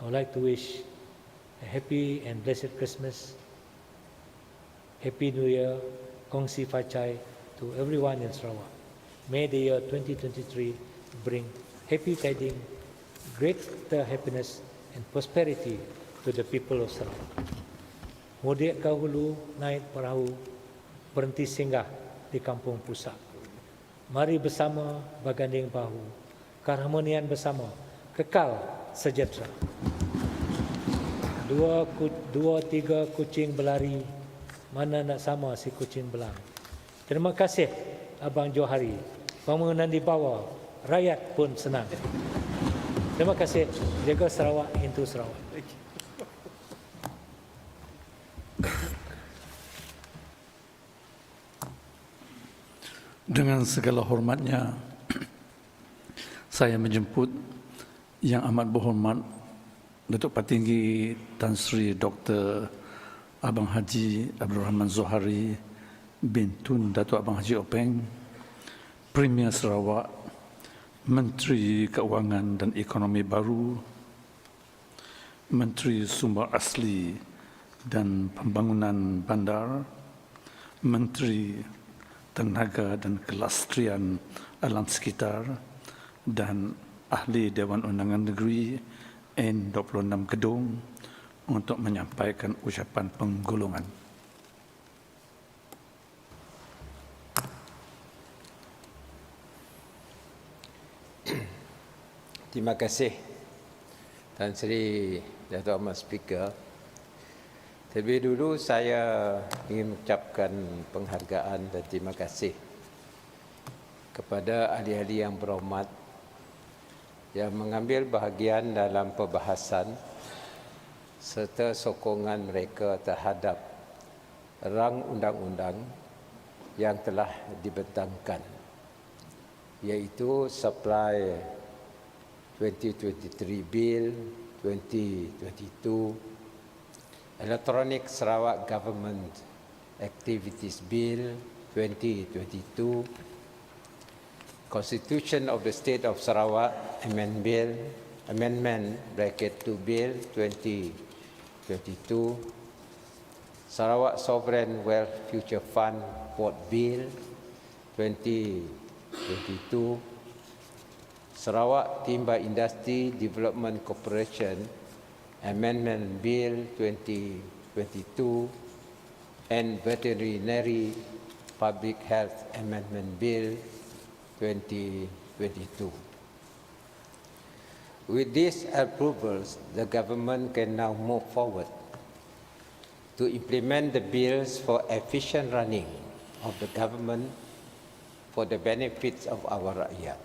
I would like to wish a happy and blessed Christmas, Happy New Year, Kong Si Fai Chai to everyone in Sarawak. May the year 2023 bring happy tidings, greater happiness and prosperity to the people of Sarawak. Mudik ke hulu, naik perahu, berhenti singgah di kampung pusat. Mari bersama berganding bahu, keharmonian bersama, kekal sejahtera. Dua, tiga kucing berlari, mana nak sama si kucing belang. Terima kasih Abang Johari, bangunan di bawah, rakyat pun senang. Terima kasih, jaga Sarawak into Sarawak. Dengan segala hormatnya, saya menjemput Yang Amat Berhormat Datuk Patinggi Tan Sri Dr. Abang Haji Abdul Rahman Zohari bin Tun Datuk Abang Haji Openg, Premier Sarawak, Menteri Keuangan dan Ekonomi Baru, Menteri Sumber Asli dan Pembangunan Bandar, Menteri Tenaga dan Kelestarian Alam Sekitar, dan Ahli Dewan Undangan Negeri N26 Kedung untuk menyampaikan ucapan penggulungan. Terima kasih Tan Sri Dato' Ahmad Speaker. Terlebih dulu saya ingin mengucapkan penghargaan dan terima kasih kepada ahli-ahli yang berhormat yang mengambil bahagian dalam perbahasan serta sokongan mereka terhadap rang undang-undang yang telah dibentangkan, iaitu Supply 2023 Bill 2022, Electronic Sarawak Government Activities Bill 2022, Constitution of the State of Sarawak Amendment Bracket 2 Bill 2022, Sarawak Sovereign Wealth Future Fund Port Bill 2022, Sarawak Timber Industry Development Corporation Amendment Bill 2022 and Veterinary Public Health Amendment Bill 2022. With these approvals, the government can now move forward to implement the bills for efficient running of the government for the benefits of our rakyat.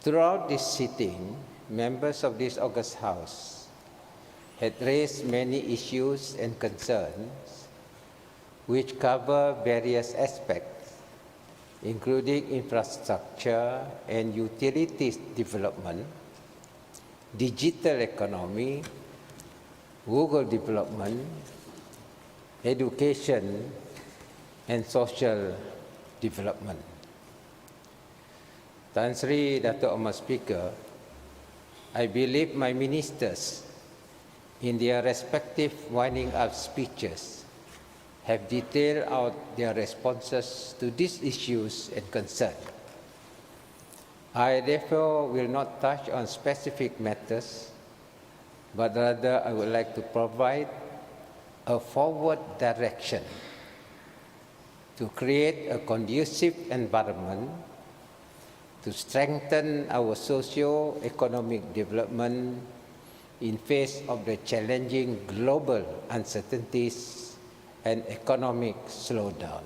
Throughout this sitting, members of this August House had raised many issues and concerns which cover various aspects, including infrastructure and utilities development, digital economy, rural development, education, and social development. Tan Sri Dato' Ahmad Speaker, I believe my ministers in their respective winding up speeches have detailed out their responses to these issues and concerns. I therefore will not touch on specific matters, but rather I would like to provide a forward direction to create a conducive environment to strengthen our socio-economic development in face of the challenging global uncertainties and economic slowdown.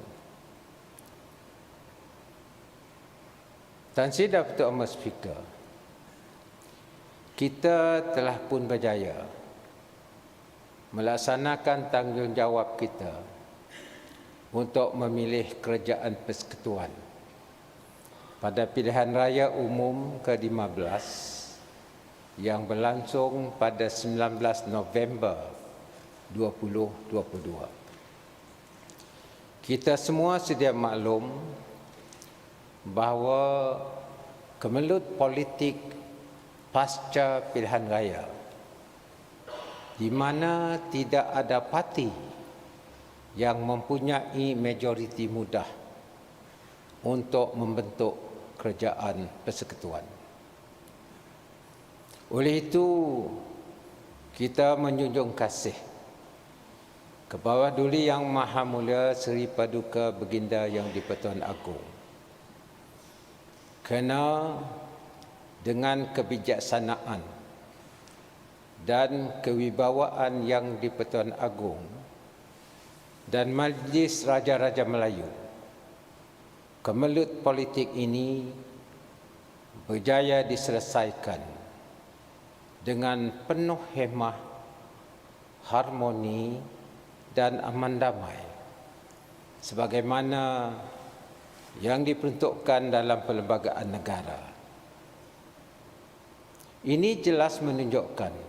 Tan Sri Dato' Ahmad Speaker, kita telah pun berjaya melaksanakan tanggungjawab kita untuk memilih kerajaan persekutuan pada pilihan raya umum ke-15 yang berlangsung pada 19 November 2022. Kita semua sedia maklum bahawa kemelut politik pasca pilihan raya di mana tidak ada parti yang mempunyai majoriti mudah untuk membentuk kerajaan persekutuan. Oleh itu, kita menjunjung kasih ke bawah Duli Yang Maha Mulia Seri Paduka Baginda Yang di-Pertuan Agong, kerana dengan kebijaksanaan dan kewibawaan Yang di-Pertuan Agong dan Majlis Raja-Raja Melayu, kemelut politik ini berjaya diselesaikan dengan penuh hemah, harmoni dan aman damai sebagaimana yang diperuntukkan dalam perlembagaan negara. Ini jelas menunjukkan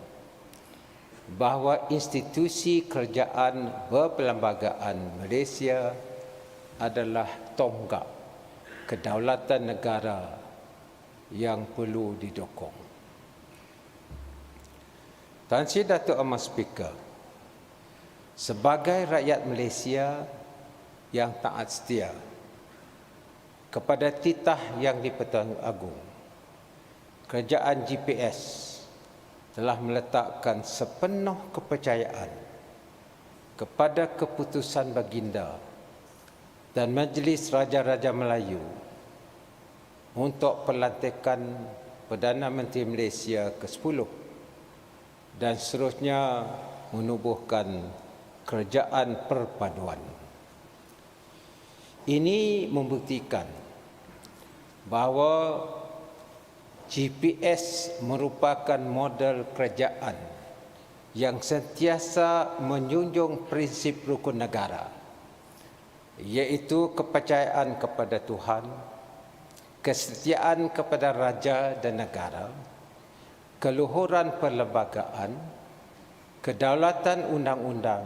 bahawa institusi kerajaan berperlembagaan Malaysia adalah tonggak kedaulatan negara yang perlu didukung. Tan Sri Dato' Ahmad Speaker, sebagai rakyat Malaysia yang taat setia kepada titah Yang di-Pertuan Agong, kerajaan GPS telah meletakkan sepenuh kepercayaan kepada keputusan Baginda dan Majlis Raja-Raja Melayu untuk pelantikan Perdana Menteri Malaysia ke-10 dan seterusnya menubuhkan kerajaan perpaduan. Ini membuktikan bahawa GPS merupakan model kerajaan yang sentiasa menjunjung prinsip rukun negara, iaitu kepercayaan kepada Tuhan, kesetiaan kepada raja dan negara, keluhuran perlembagaan, kedaulatan undang-undang,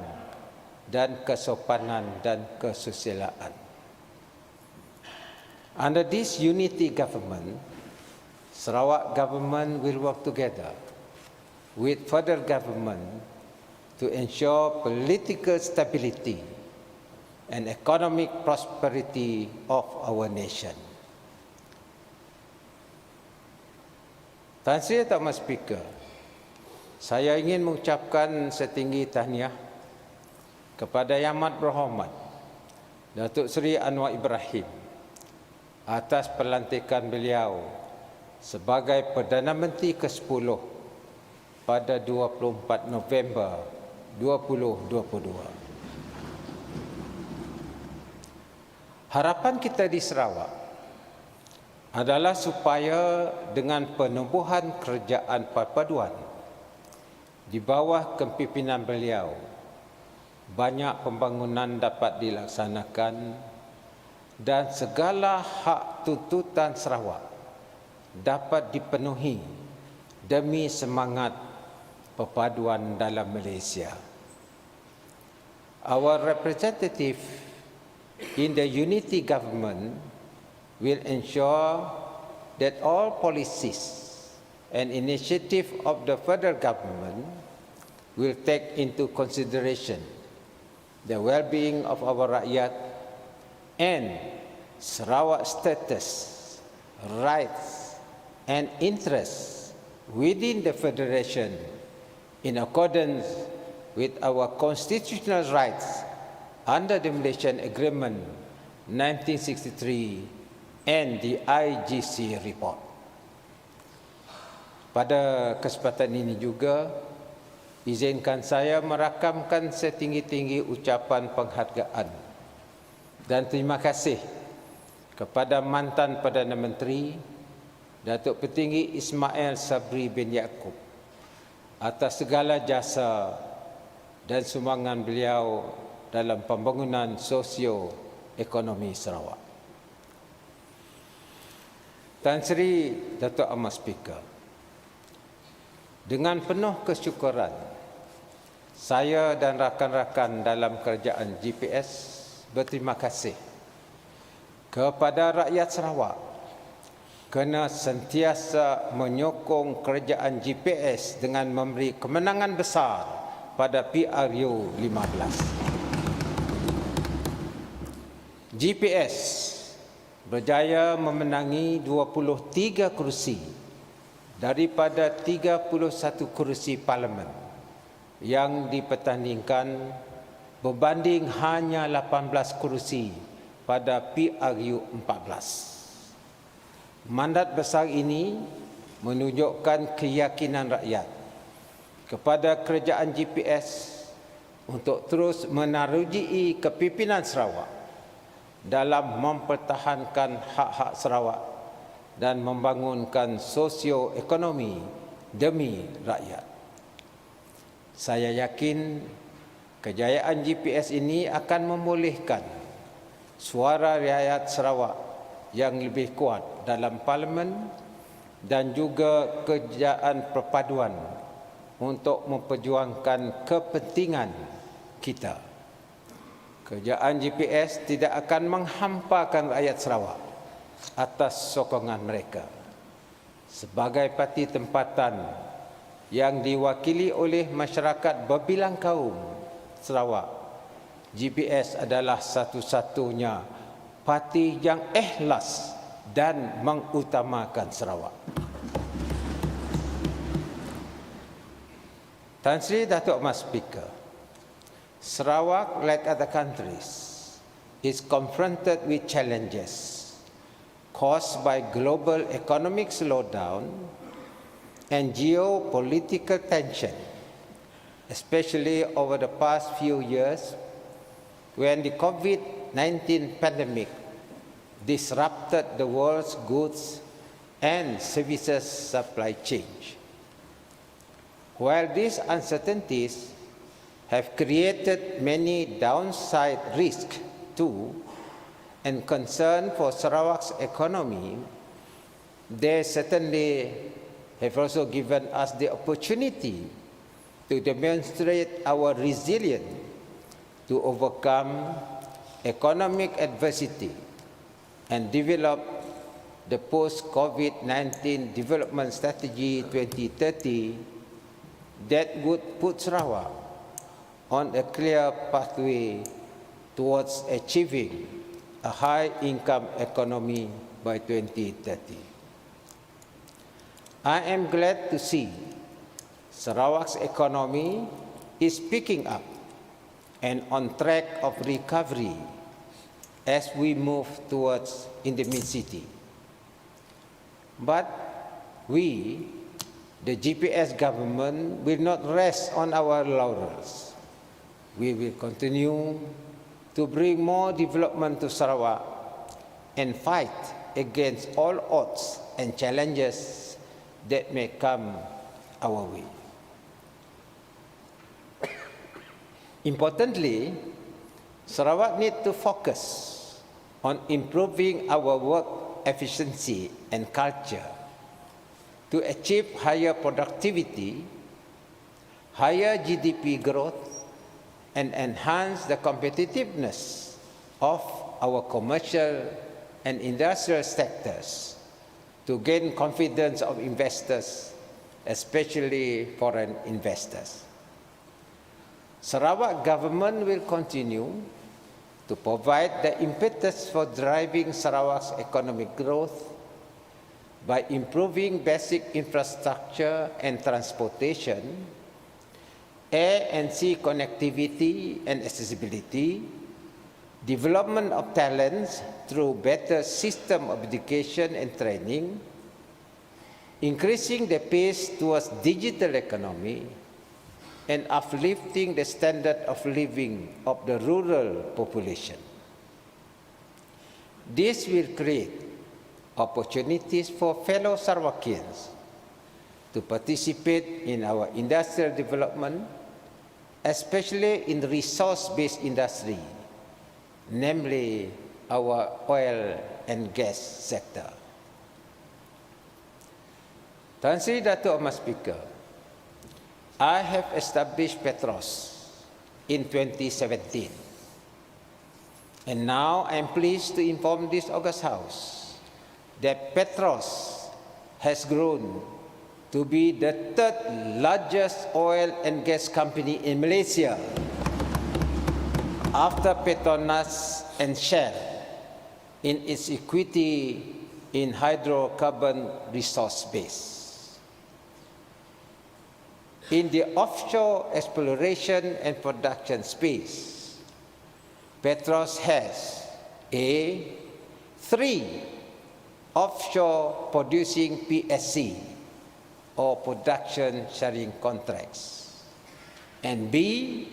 dan kesopanan dan kesusilaan. Under this unity government, Sarawak government will work together with federal government to ensure political stability and economic prosperity of our nation. Tan Sri Dato' Ahmad Speaker, saya ingin mengucapkan setinggi tahniah kepada Yang Amat Berhormat Datuk Seri Anwar Ibrahim atas pelantikan beliau sebagai Perdana Menteri ke-10 pada 24 November 2022. Harapan kita di Sarawak adalah supaya dengan penubuhan kerajaan perpaduan di bawah kepimpinan beliau, banyak pembangunan dapat dilaksanakan dan segala hak tuntutan Sarawak dapat dipenuhi demi semangat perpaduan dalam Malaysia. Our representative in the unity government will ensure that all policies and initiatives of the federal government will take into consideration the well-being of our rakyat and Sarawak status, rights and interests within the Federation in accordance with our constitutional rights under the Malaysian Agreement 1963 and the IGC report. Pada kesempatan ini juga, izinkan saya merakamkan setinggi-tinggi ucapan penghargaan dan terima kasih kepada mantan Perdana Menteri Datuk Petinggi Ismail Sabri bin Yaakob atas segala jasa dan sumbangan beliau dalam pembangunan sosio-ekonomi Sarawak. Tan Sri Datuk Amat Speaker, dengan penuh kesyukuran, saya dan rakan-rakan dalam kerajaan GPS berterima kasih kepada rakyat Sarawak kerana sentiasa menyokong kerajaan GPS dengan memberi kemenangan besar pada PRU 15. GPS berjaya memenangi 23 kerusi daripada 31 kerusi parlimen yang dipertandingkan berbanding hanya 18 kerusi pada PRU 14. Mandat besar ini menunjukkan keyakinan rakyat kepada kerajaan GPS untuk terus menaruji kepimpinan Sarawak dalam mempertahankan hak-hak Sarawak dan membangunkan sosio-ekonomi demi rakyat. Saya yakin kejayaan GPS ini akan membolehkan suara rakyat Sarawak yang lebih kuat dalam parlimen dan juga kerajaan perpaduan untuk memperjuangkan kepentingan kita. Kerajaan GPS tidak akan menghampakan rakyat Sarawak atas sokongan mereka. Sebagai parti tempatan yang diwakili oleh masyarakat berbilang kaum Sarawak, GPS adalah satu-satunya parti yang ikhlas dan mengutamakan Sarawak. Tan Sri Datuk Mas Speaker, Sarawak, like other countries, is confronted with challenges caused by global economic slowdown and geopolitical tension, especially over the past few years when the COVID-19 pandemic disrupted the world's goods and services supply chain. While these uncertainties have created many downside risks to and concern for Sarawak's economy, they certainly have also given us the opportunity to demonstrate our resilience to overcome economic adversity and develop the post-COVID-19 development strategy 2030 that would put Sarawak on a clear pathway towards achieving a high-income economy by 2030. I am glad to see Sarawak's economy is picking up and on track of recovery as we move towards endemic city. But we, the GPS government, will not rest on our laurels. We will continue to bring more development to Sarawak and fight against all odds and challenges that may come our way. Importantly, Sarawak needs to focus on improving our work efficiency and culture to achieve higher productivity, higher GDP growth, and enhance the competitiveness of our commercial and industrial sectors to gain confidence of investors, especially foreign investors. Sarawak government will continue to provide the impetus for driving Sarawak's economic growth by improving basic infrastructure and transportation, air and sea connectivity and accessibility, development of talents through better system of education and training, increasing the pace towards digital economy, and uplifting the standard of living of the rural population. This will create opportunities for fellow Sarawakians to participate in our industrial development, especially in resource-based industry, namely our oil and gas sector. Tan Sri Dato' Ahmad Speaker, I have established Petros in 2017, and now I am pleased to inform this August House that Petros has grown to be the third largest oil and gas company in Malaysia after Petronas and Shell in its equity in hydrocarbon resource base. In the offshore exploration and production space, Petros has A, 3 offshore producing PSC or production sharing contracts, and B,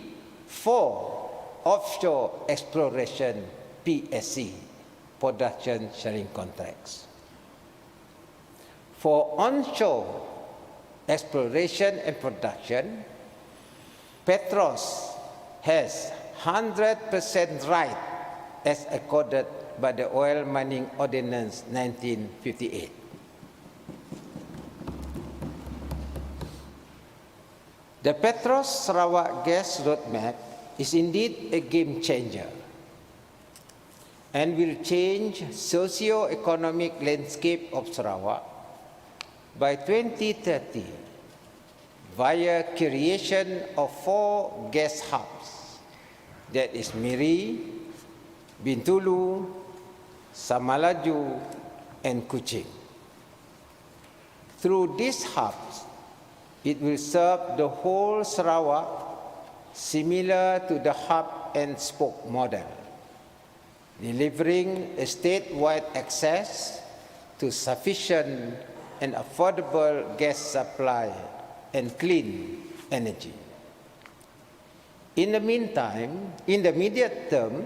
4 offshore exploration PSC, production sharing contracts. For onshore exploration and production, Petros has 100% right as accorded by the Oil Mining Ordinance 1958. The Petros Sarawak Gas Roadmap is indeed a game changer and will change socio-economic landscape of Sarawak by 2030 via creation of 4 gas hubs, that is Miri, Bintulu, Samalaju, and Kuching. Through these hubs, it will serve the whole Sarawak similar to the hub and spoke model, delivering a statewide access to sufficient and affordable gas supply and clean energy. In the meantime, in the immediate term,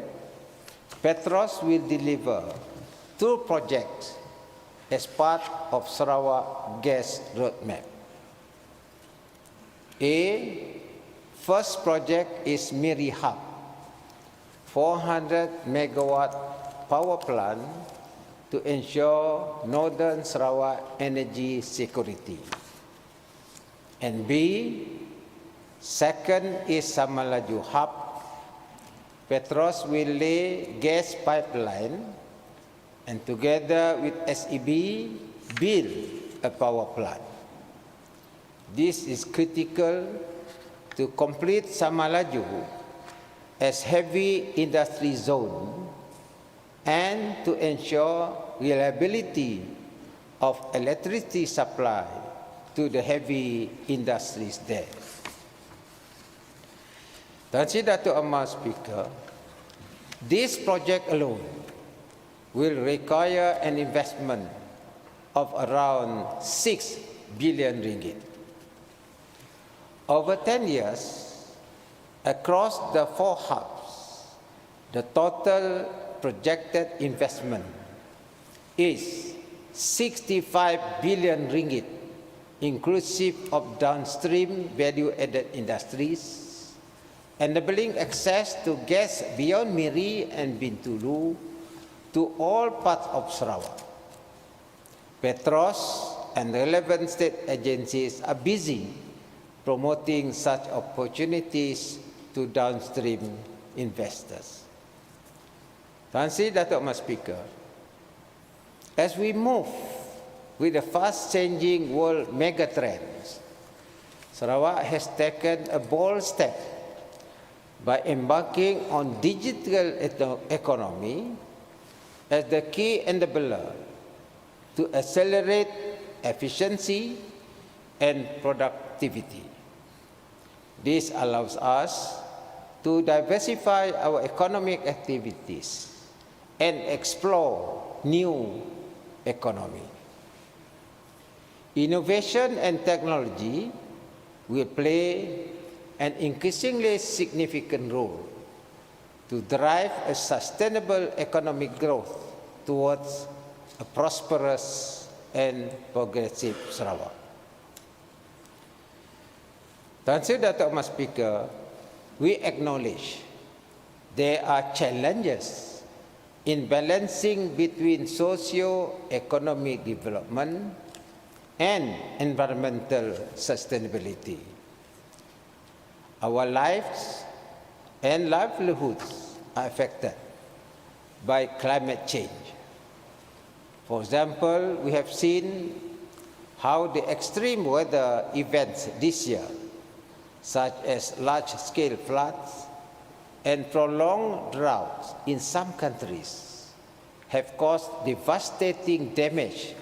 Petros will deliver 2 projects as part of Sarawak Gas Roadmap. A first project is Miri Hub, 400 megawatt power plant to ensure northern Sarawak energy security. And B, second is Samalaju Hub. Petros will lay gas pipeline and together with SEB build a power plant. This is critical to complete Samalaju as heavy industry zone and to ensure reliability of electricity supply to the heavy industries there. Tan Sri Dato' Ahmad Speaker, this project alone will require an investment of around 6 billion ringgit. Over 10 years, across the 4 hubs, the total projected investment is 65 billion ringgit, inclusive of downstream value-added industries, enabling access to gas beyond Miri and Bintulu to all parts of Sarawak. Petros and relevant state agencies are busy promoting such opportunities to downstream investors. Tuan Sri Datuk Mas Speaker, as we move with the fast-changing world megatrends, Sarawak has taken a bold step by embarking on digital economy as the key enabler to accelerate efficiency and productivity. This allows us to diversify our economic activities and explore new economy. Innovation and technology will play an increasingly significant role to drive a sustainable economic growth towards a prosperous and progressive Sarawak. Tuan Sri Datuk Mas Speaker, we acknowledge there are challenges in balancing between socio-economic development and environmental sustainability. Our lives and livelihoods are affected by climate change. For example, we have seen how the extreme weather events this year, such as large-scale floods and prolonged droughts in some countries, have caused devastating damage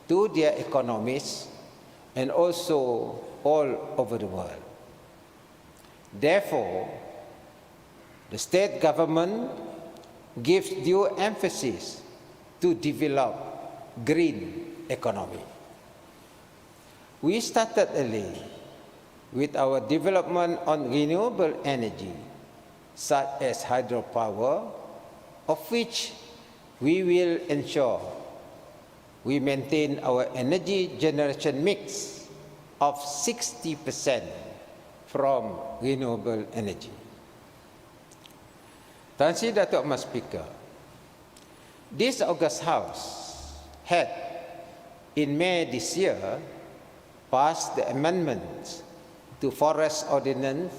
to their economies and also all over the world. Therefore, the state government gives due emphasis to develop green economy. We started early with our development on renewable energy, such as hydropower, of which we will ensure we maintain our energy generation mix of 60% from renewable energy. Tuan Sri Datuk Mas Speaker, this August House had, in May this year, passed the amendments to Forest Ordinance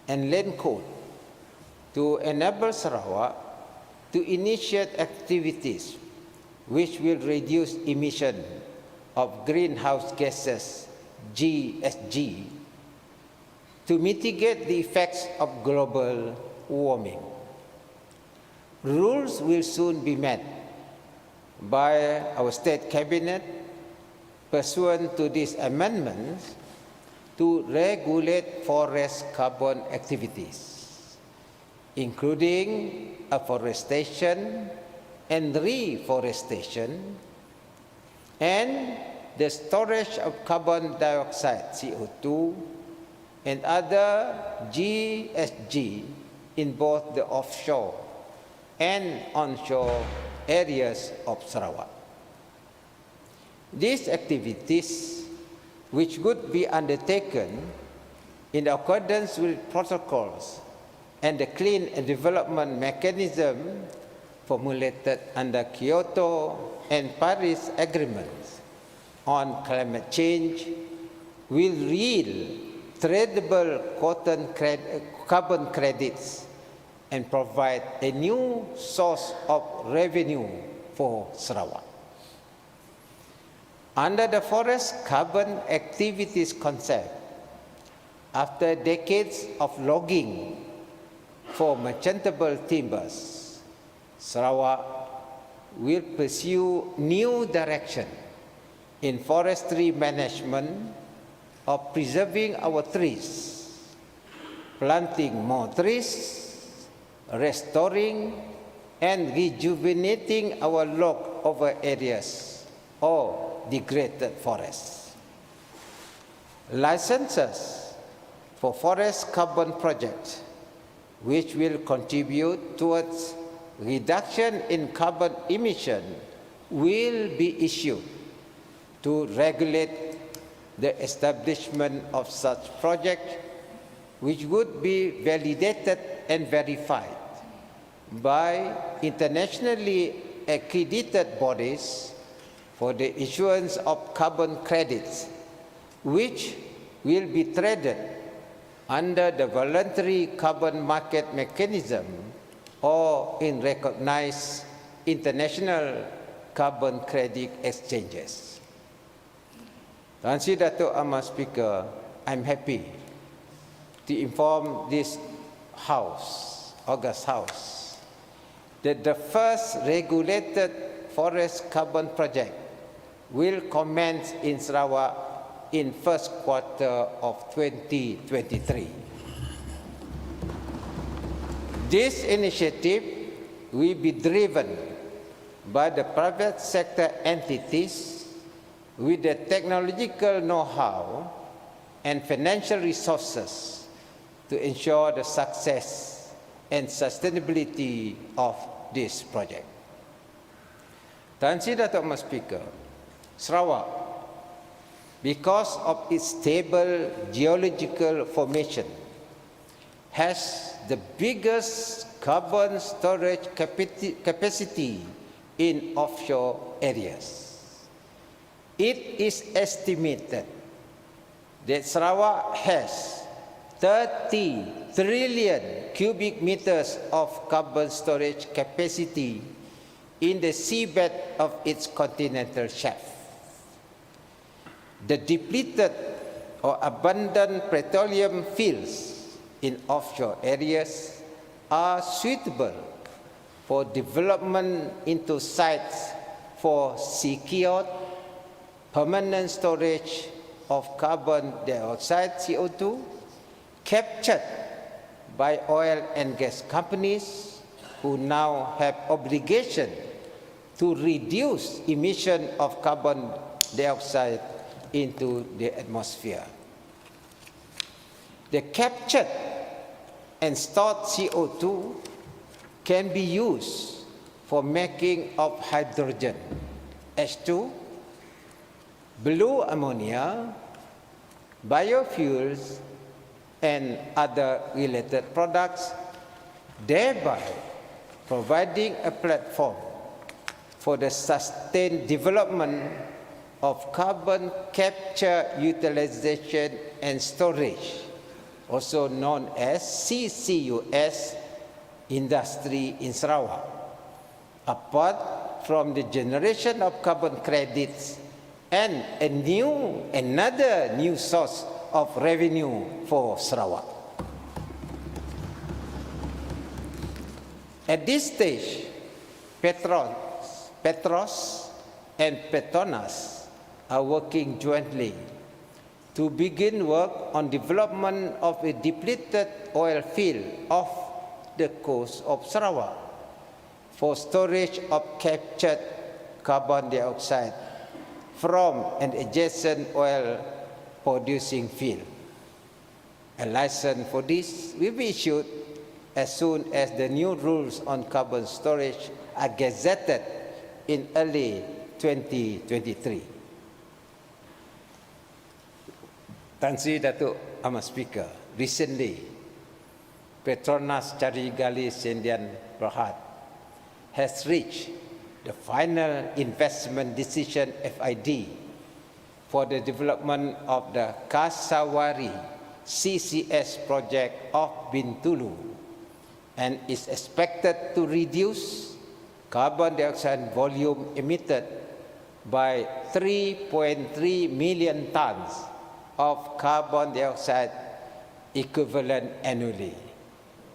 and Land Code to enable Sarawak to initiate activities which will reduce emission of greenhouse gases, GHG, to mitigate the effects of global warming. Rules will soon be met by our State Cabinet pursuant to these amendments to regulate forest carbon activities, including afforestation and reforestation, and the storage of carbon dioxide, CO2, and other GHG in both the offshore and onshore areas of Sarawak. These activities, which would be undertaken in accordance with protocols and the clean development mechanism formulated under Kyoto and Paris agreements on climate change, will yield tradable carbon credits and provide a new source of revenue for Sarawak. Under the forest carbon activities concept, after decades of logging for merchantable timbers, Sarawak will pursue new direction in forestry management of preserving our trees, planting more trees, restoring and rejuvenating our logged over areas or degraded forests. Licenses for forest carbon projects, which will contribute towards reduction in carbon emission, will be issued to regulate the establishment of such projects, which would be validated and verified by internationally accredited bodies for the issuance of carbon credits, which will be traded under the voluntary carbon market mechanism or in recognized international carbon credit exchanges. Tuan Sri Dato' Ahmad Speaker, I'm happy to inform this House, August House, that the first regulated forest carbon project will commence in Sarawak in first quarter of 2023. This initiative will be driven by the private sector entities with the technological know-how and financial resources to ensure the success and sustainability of this project. Tuan Sri Dato' Ahmad Speaker, Sarawak, because of its stable geological formation, has the biggest carbon storage capacity in offshore areas. It is estimated that Sarawak has 30 trillion cubic meters of carbon storage capacity in the seabed of its continental shelf. The depleted or abundant petroleum fields in offshore areas are suitable for development into sites for secured permanent storage of carbon dioxide CO2 captured by oil and gas companies who now have obligation to reduce emission of carbon dioxide into the atmosphere. The captured and stored CO2 can be used for making of hydrogen, H2, blue ammonia, biofuels, and other related products, thereby providing a platform for the sustained development of carbon capture, utilization, and storage, also known as CCUS, industry in Sarawak, apart from the generation of carbon credits and another new source of revenue for Sarawak. At this stage, Petros and Petronas are working jointly to begin work on development of a depleted oil field off the coast of Sarawak for storage of captured carbon dioxide from an adjacent oil-producing field. A license for this will be issued as soon as the new rules on carbon storage are gazetted in early 2023. Tan Sri Dato' Ahmad Speaker, recently, Petronas Carigali Sendian Berhad has reached the final investment decision FID for the development of the Kasawari CCS project of Bintulu and is expected to reduce carbon dioxide volume emitted by 3.3 million tons of carbon dioxide equivalent annually,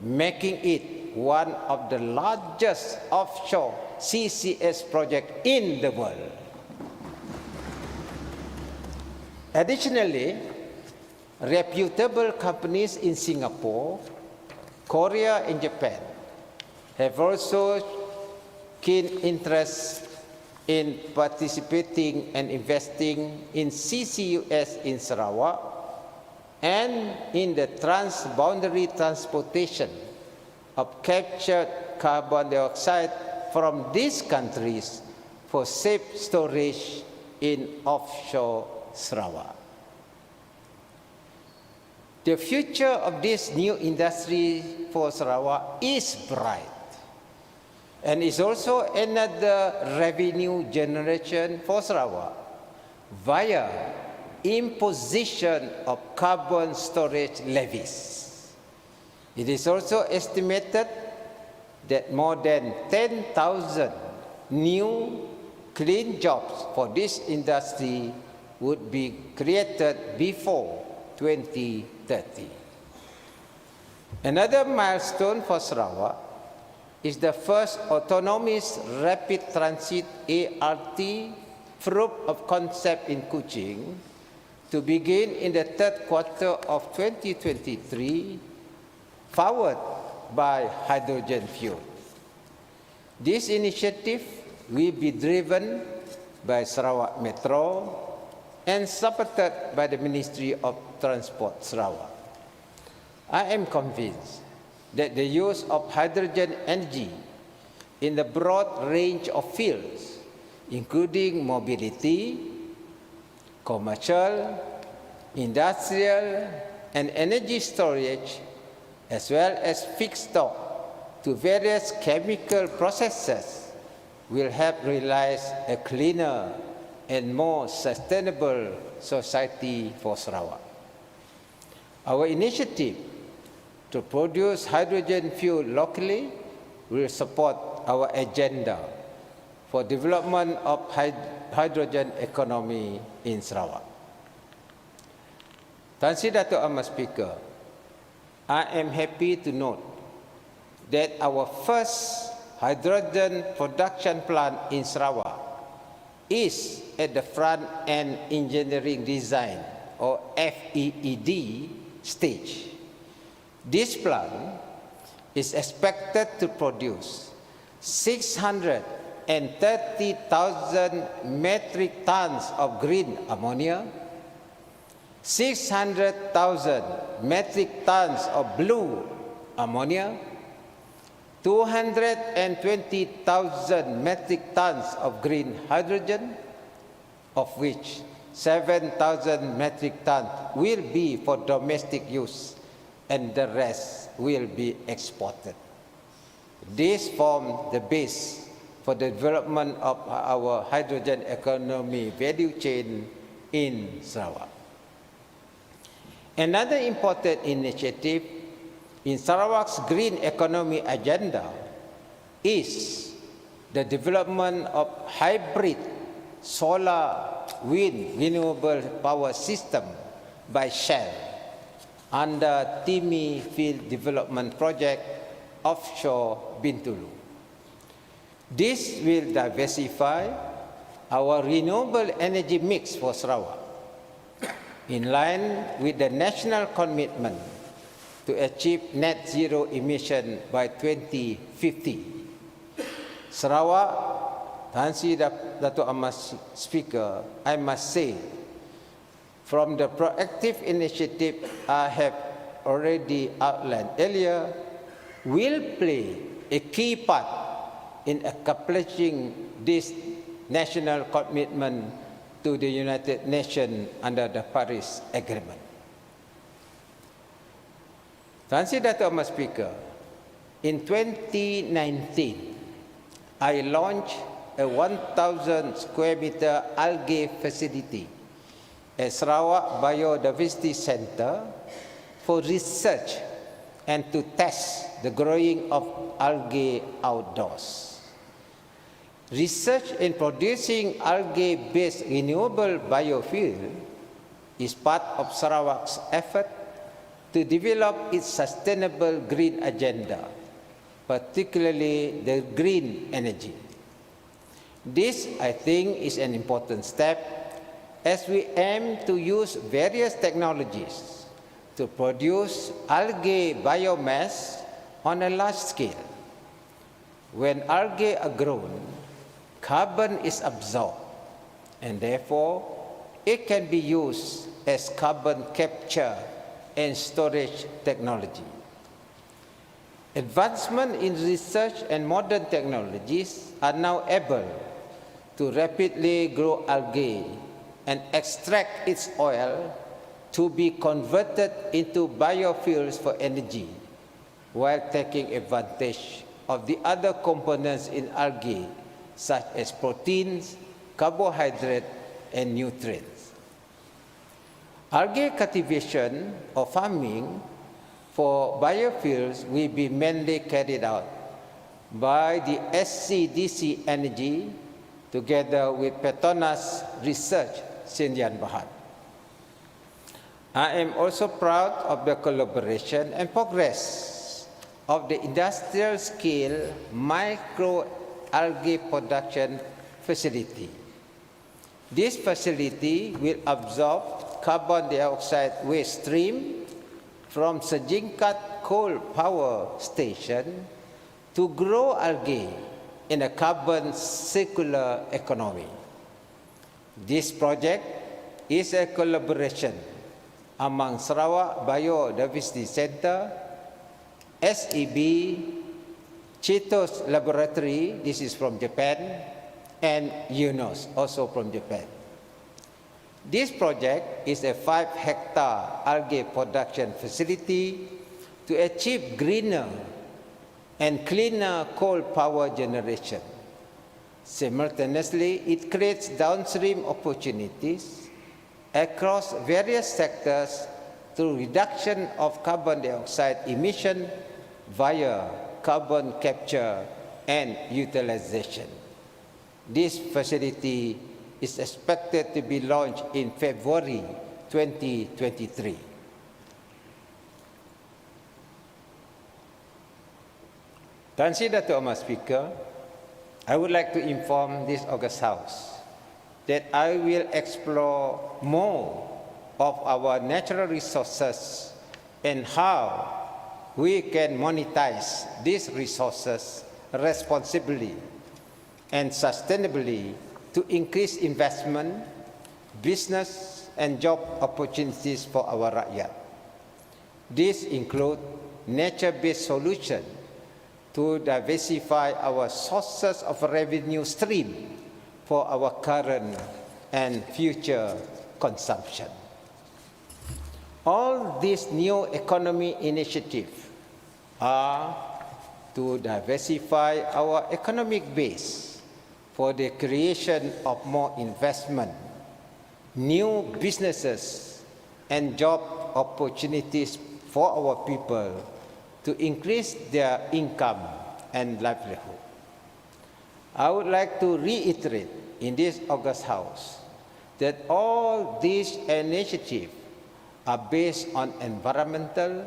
making it one of the largest offshore CCS projects in the world. Additionally, reputable companies in Singapore, Korea, and Japan have also keen interest in participating and investing in CCUS in Sarawak and in the transboundary transportation of captured carbon dioxide from these countries for safe storage in offshore Sarawak. The future of this new industry for Sarawak is bright and is also another revenue generation for Sarawak via imposition of carbon storage levies. It is also estimated that more than 10,000 new clean jobs for this industry would be created before 2030. Another milestone for Sarawak is the first autonomous rapid transit ART proof of concept in Kuching to begin in the third quarter of 2023, powered by hydrogen fuel. This initiative will be driven by Sarawak Metro and supported by the Ministry of Transport Sarawak. I am convinced that the use of hydrogen energy in the broad range of fields, including mobility, commercial, industrial, and energy storage, as well as feedstock to various chemical processes, will help realize a cleaner and more sustainable society for Sarawak. Our initiative to produce hydrogen fuel locally will support our agenda for development of hydrogen economy in Sarawak. Tan Sri Dato' Ahmad Speaker, I am happy to note that our first hydrogen production plant in Sarawak is at the front-end engineering design, or FEED, stage. This plant is expected to produce 630,000 metric tons of green ammonia, 600,000 metric tons of blue ammonia, 220,000 metric tons of green hydrogen, of which 7,000 metric tons will be for domestic use and the rest will be exported. This forms the base for the development of our hydrogen economy value chain in Sarawak. Another important initiative in Sarawak's green economy agenda is the development of hybrid solar wind renewable power system by Shell under Timi Field Development Project offshore Bintulu. This will diversify our renewable energy mix for Sarawak in line with the national commitment to achieve net zero emission by 2050. Sarawak, Tan Sri Dato' Ahmad Speaker, I must say, from the proactive initiative I have already outlined earlier, will play a key part in accomplishing this national commitment to the United Nations under the Paris Agreement. Tan Sri Dato' Ahmad Speaker, in 2019, I launched a 1,000 square meter algae facility at Sarawak Biodiversity Center for research and to test the growing of algae outdoors. Research in producing algae-based renewable biofuel is part of Sarawak's effort to develop its sustainable green agenda, particularly the green energy. This, I think, is an important step as we aim to use various technologies to produce algae biomass on a large scale. When algae are grown, carbon is absorbed, and therefore it can be used as carbon capture and storage technology. Advancement in research and modern technologies are now able to rapidly grow algae and extract its oil to be converted into biofuels for energy, while taking advantage of the other components in algae, such as proteins, carbohydrate, and nutrients. Algae cultivation or farming for biofuels will be mainly carried out by the SCDC Energy together with Petronas Research Sdn Bhd. I am also proud of the collaboration and progress of the industrial scale microalgae production facility. This facility will absorb carbon dioxide waste stream from Sejingkat coal power station to grow algae in a carbon circular economy. This project is a collaboration among Sarawak Biodiversity Center, SEB, Cheetos Laboratory, this is from Japan, and UNOS, also from Japan. This project is a 5-hectare algae production facility to achieve greener and cleaner coal power generation. Simultaneously, it creates downstream opportunities across various sectors through reduction of carbon dioxide emission via carbon capture and utilization. This facility is expected to be launched in February 2023. Tan Sri Dato' Ahmad Speaker, I would like to inform this August House that I will explore more of our natural resources and how we can monetize these resources responsibly and sustainably to increase investment, business, and job opportunities for our rakyat. These include nature-based solutions to diversify our sources of revenue stream for our current and future consumption. All these new economy initiatives are to diversify our economic base for the creation of more investment, new businesses, and job opportunities for our people to increase their income and livelihood. I would like to reiterate in this August House that all these initiatives are based on environmental,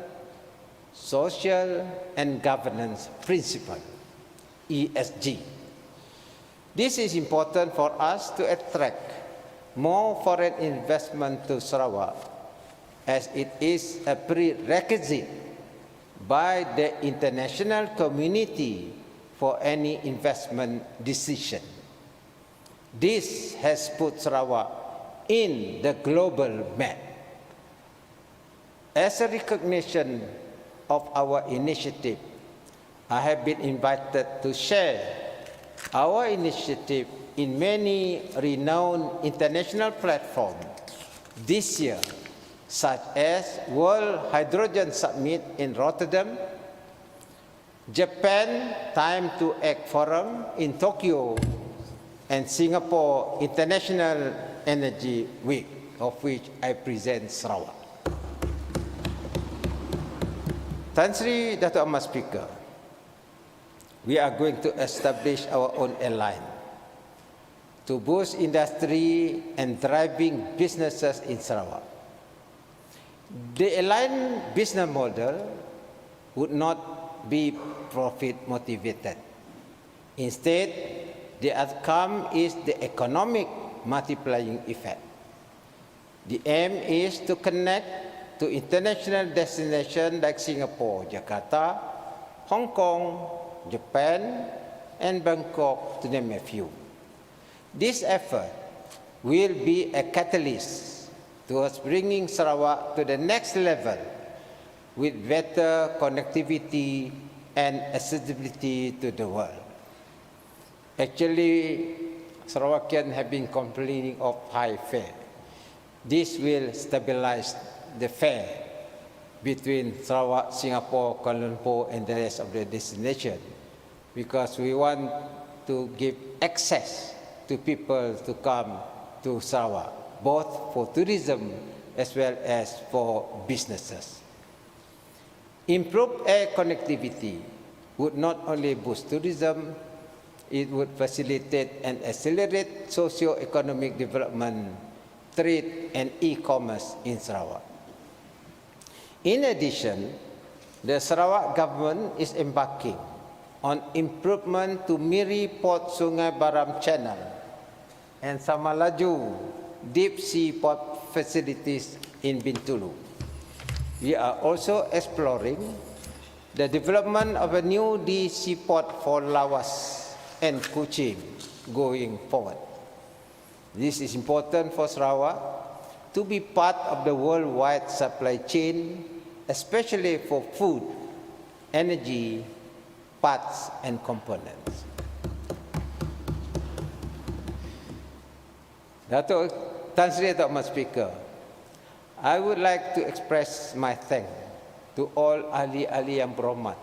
social, and governance principles, ESG. This is important for us to attract more foreign investment to Sarawak, as it is a prerequisite by the international community for any investment decision. This has put Sarawak in the global map. As a recognition of our initiative, I have been invited to share our initiative in many renowned international platforms this year, such as World Hydrogen Summit in Rotterdam, Japan Time to Act Forum in Tokyo, and Singapore International Energy Week, of which I present Sarawak. Tan Sri Dato' Ahmad Speaker, we are going to establish our own airline to boost industry and driving businesses in Sarawak. The airline business model would not be profit motivated. Instead, the outcome is the economic multiplying effect. The aim is to connect to international destinations like Singapore, Jakarta, Hong Kong, Japan, and Bangkok, to name a few. This effort will be a catalyst towards bringing Sarawak to the next level with better connectivity and accessibility to the world. Actually, Sarawakians have been complaining of high fare. This will stabilize the fare between Sarawak, Singapore, Kuala Lumpur, and the rest of the destination, because we want to give access to people to come to Sarawak, both for tourism as well as for businesses. Improved air connectivity would not only boost tourism, it would facilitate and accelerate socio-economic development, trade and e-commerce in Sarawak. In addition, the Sarawak government is embarking on improvement to Miri Port Sungai Baram Channel and Samalaju deep sea port facilities in Bintulu. We are also exploring the development of a new DC port for Lawas and Kuching going forward. This is important for Sarawak to be part of the worldwide supply chain, especially for food, energy, parts and components. Tan Sri Dr. Speaker, I would like to express my thanks to all ahli-ahli yang berhormat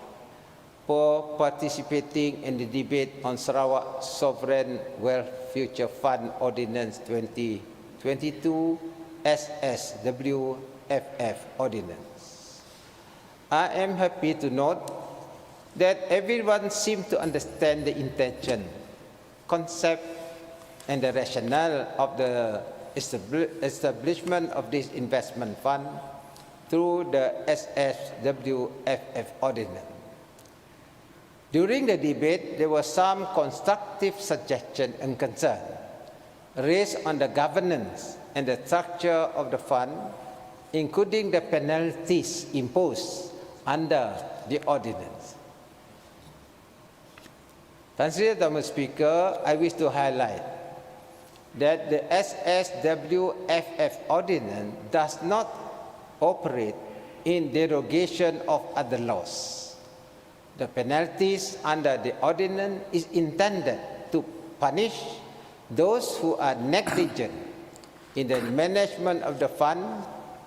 for participating in the debate on Sarawak Sovereign Wealth Future Fund Ordinance 2022 SSWFF Ordinance. I am happy to note that everyone seems to understand the intention, concept, and the rationale of the establishment of this investment fund through the SSWFF Ordinance. During the debate, there were some constructive suggestions and concerns raised on the governance and the structure of the fund, including the penalties imposed under the ordinance. Mr. Speaker, I wish to highlight that the SSWFF Ordinance does not operate in derogation of other laws. The penalties under the ordinance is intended to punish those who are negligent in the management of the fund,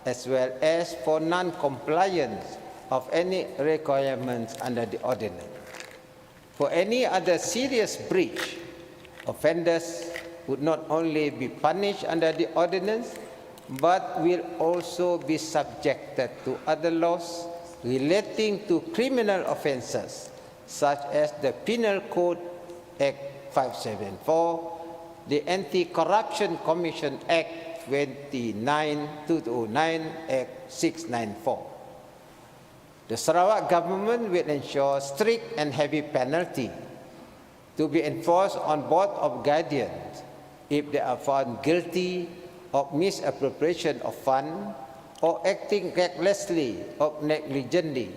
as well as for non-compliance of any requirements under the ordinance. For any other serious breach, offenders would not only be punished under the ordinance, but will also be subjected to other laws relating to criminal offences, such as the Penal Code Act 574, the Anti-Corruption Commission Act 2009 Act 694. The Sarawak government will ensure strict and heavy penalty to be enforced on board of guardians if they are found guilty of misappropriation of funds or acting recklessly or negligently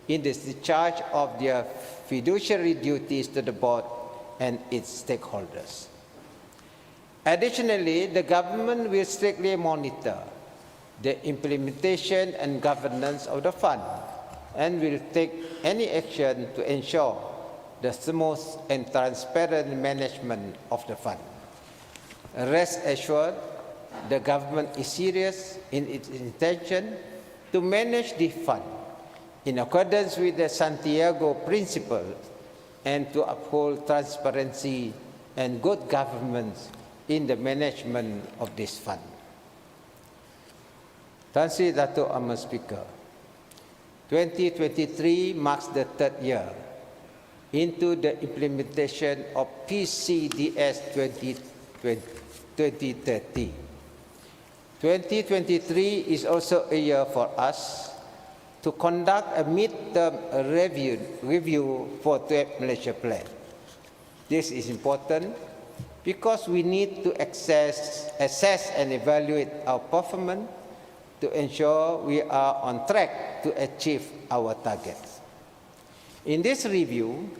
in the discharge of their fiduciary duties to the board and its stakeholders. Additionally, the government will strictly monitor the implementation and governance of the fund and will take any action to ensure the smooth and transparent management of the fund. Rest assured, the government is serious in its intention to manage the fund in accordance with the Santiago Principles and to uphold transparency and good governance in the management of this fund. Tan Sri Dato' Amar Speaker, 2023 marks the third year into the implementation of PCDS 2030. 2023 is also a year for us to conduct a mid-term review for the Malaysia Plan. This is important because we need to assess and evaluate our performance to ensure we are on track to achieve our targets. In this review,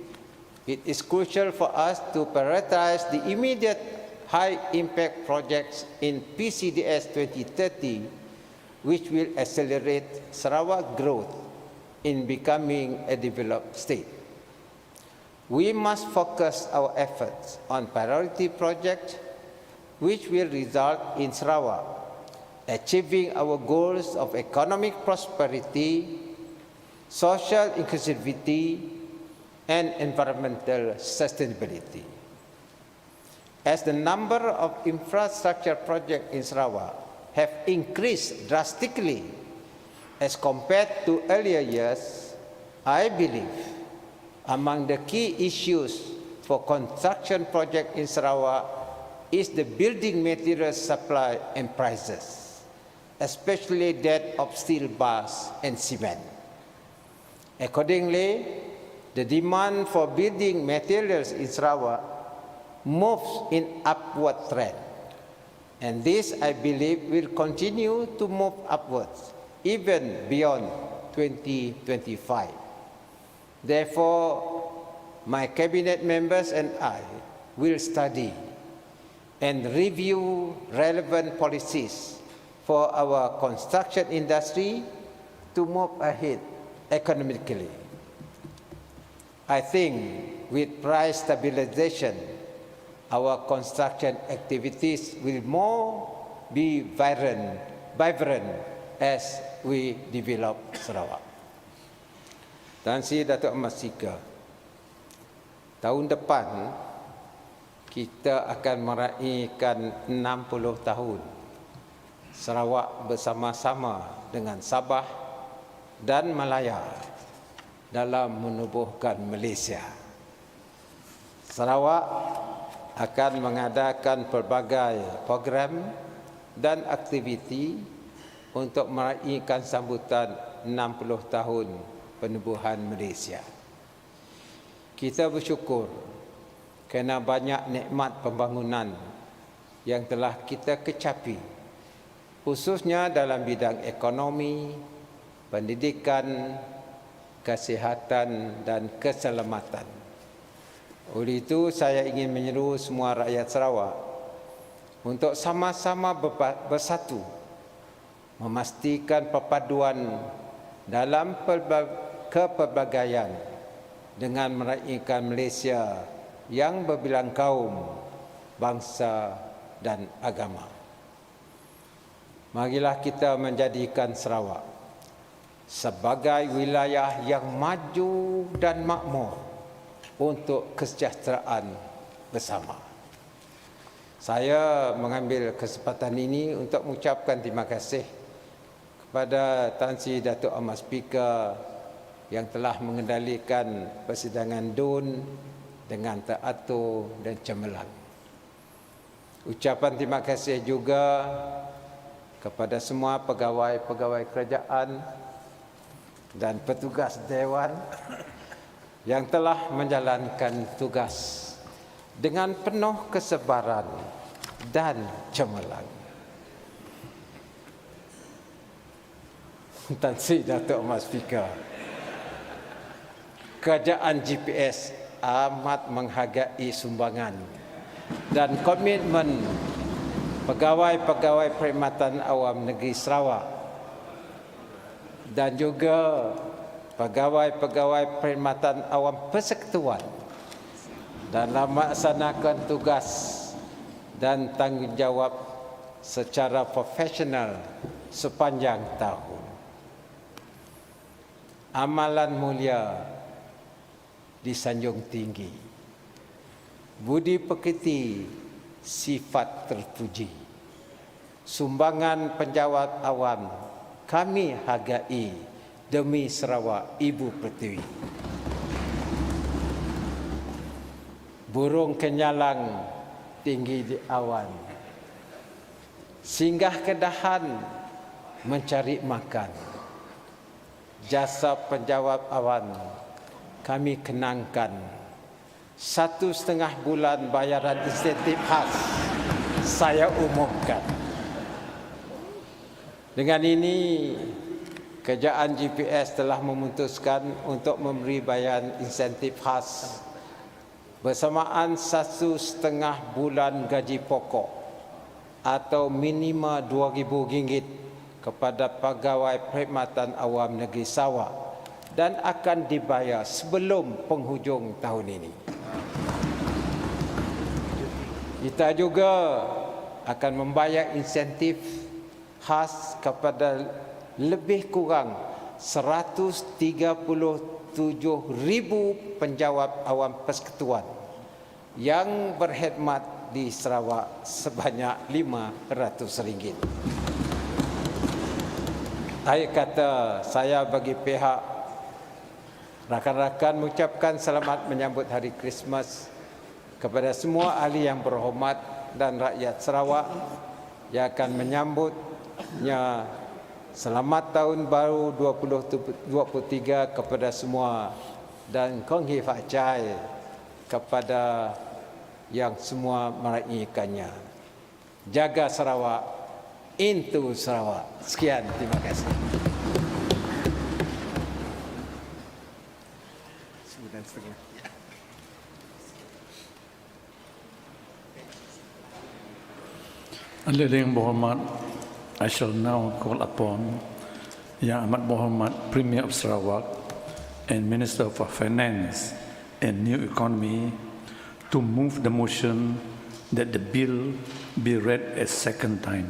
it is crucial for us to prioritize the immediate high-impact projects in PCDS 2030, which will accelerate Sarawak growth in becoming a developed state. we must focus our efforts on priority projects which will result in Sarawak achieving our goals of economic prosperity, social inclusivity, and environmental sustainability. As the number of infrastructure projects in Sarawak have increased drastically as compared to earlier years, I believe among the key issues for construction projects in Sarawak is the building materials supply and prices, especially that of steel bars and cement. Accordingly, the demand for building materials in Sarawak moves in upward trend, and this, I believe, will continue to move upwards even beyond 2025. Therefore, my cabinet members and I will study and review relevant policies for our construction industry to move ahead economically. I think with price stabilization, our construction activities will more be vibrant as we develop Sarawak. Tan Sri Datuk Mas Sika, tahun depan kita akan meraihkan 60 tahun Sarawak bersama-sama dengan Sabah dan Malaya dalam menubuhkan Malaysia. Sarawak akan mengadakan pelbagai program dan aktiviti untuk meraihkan sambutan 60 tahun penubuhan Malaysia. Kita bersyukur kerana banyak nikmat pembangunan yang telah kita kecapi, khususnya dalam bidang ekonomi, pendidikan, kesihatan dan keselamatan. Oleh itu, saya ingin menyeru semua rakyat Sarawak untuk sama-sama bersatu, memastikan perpaduan dalam kepelbagaian dengan meraihkan Malaysia yang berbilang kaum, bangsa dan agama. Marilah kita menjadikan Sarawak sebagai wilayah yang maju dan makmur untuk kesejahteraan bersama. Saya mengambil kesempatan ini untuk mengucapkan terima kasih kepada Tan Sri Datuk Ahmad Speaker yang telah mengendalikan persidangan DUN dengan teratur dan cemerlang. Ucapan terima kasih juga kepada semua pegawai-pegawai kerajaan dan petugas Dewan yang telah menjalankan tugas dengan penuh kesabaran dan cemerlang. Tan Sri Datuk Ahmad Speaker, kerajaan GPS amat menghargai sumbangan dan komitmen pegawai-pegawai Perkhidmatan Awam Negeri Sarawak dan juga pegawai-pegawai Perkhidmatan Awam Persekutuan dalam melaksanakan tugas dan tanggungjawab secara profesional sepanjang tahun. Amalan mulia disanjung tinggi, budi pekerti sifat terpuji, sumbangan penjawat awam kami hargai demi Sarawak Ibu Pertiwi. Burung kenyalang tinggi di awan, singgah ke dahan mencari makan, jasa penjawat awan kami kenangkan 1,5 bulan bayaran insentif khas saya umumkan. Dengan ini, kerajaan GPS telah memutuskan untuk memberi bayaran insentif khas bersamaan 1,5 bulan gaji pokok atau minima RM2,000 kepada pegawai Perkhidmatan Awam Negeri Sarawak dan akan dibayar sebelum penghujung tahun ini. Kita juga akan membayar insentif khas kepada lebih kurang 137,000 penjawat awam persekutuan yang berkhidmat di Sarawak sebanyak RM500. Akhir kata, saya bagi pihak rakan-rakan mengucapkan selamat menyambut Hari Krismas kepada semua ahli yang berhormat dan rakyat Sarawak yang akan menyambutnya. Selamat Tahun Baru 2023 kepada semua dan Kong Hei Fak Chai kepada yang semua meraihkannya. Jaga Sarawak, into Sarawak. Sekian, terima kasih. Ahli yang berhormat, I shall now call upon Yang Amat Berhormat Premier of Sarawak and Minister for Finance and New Economy to move the motion that the bill be read a second time.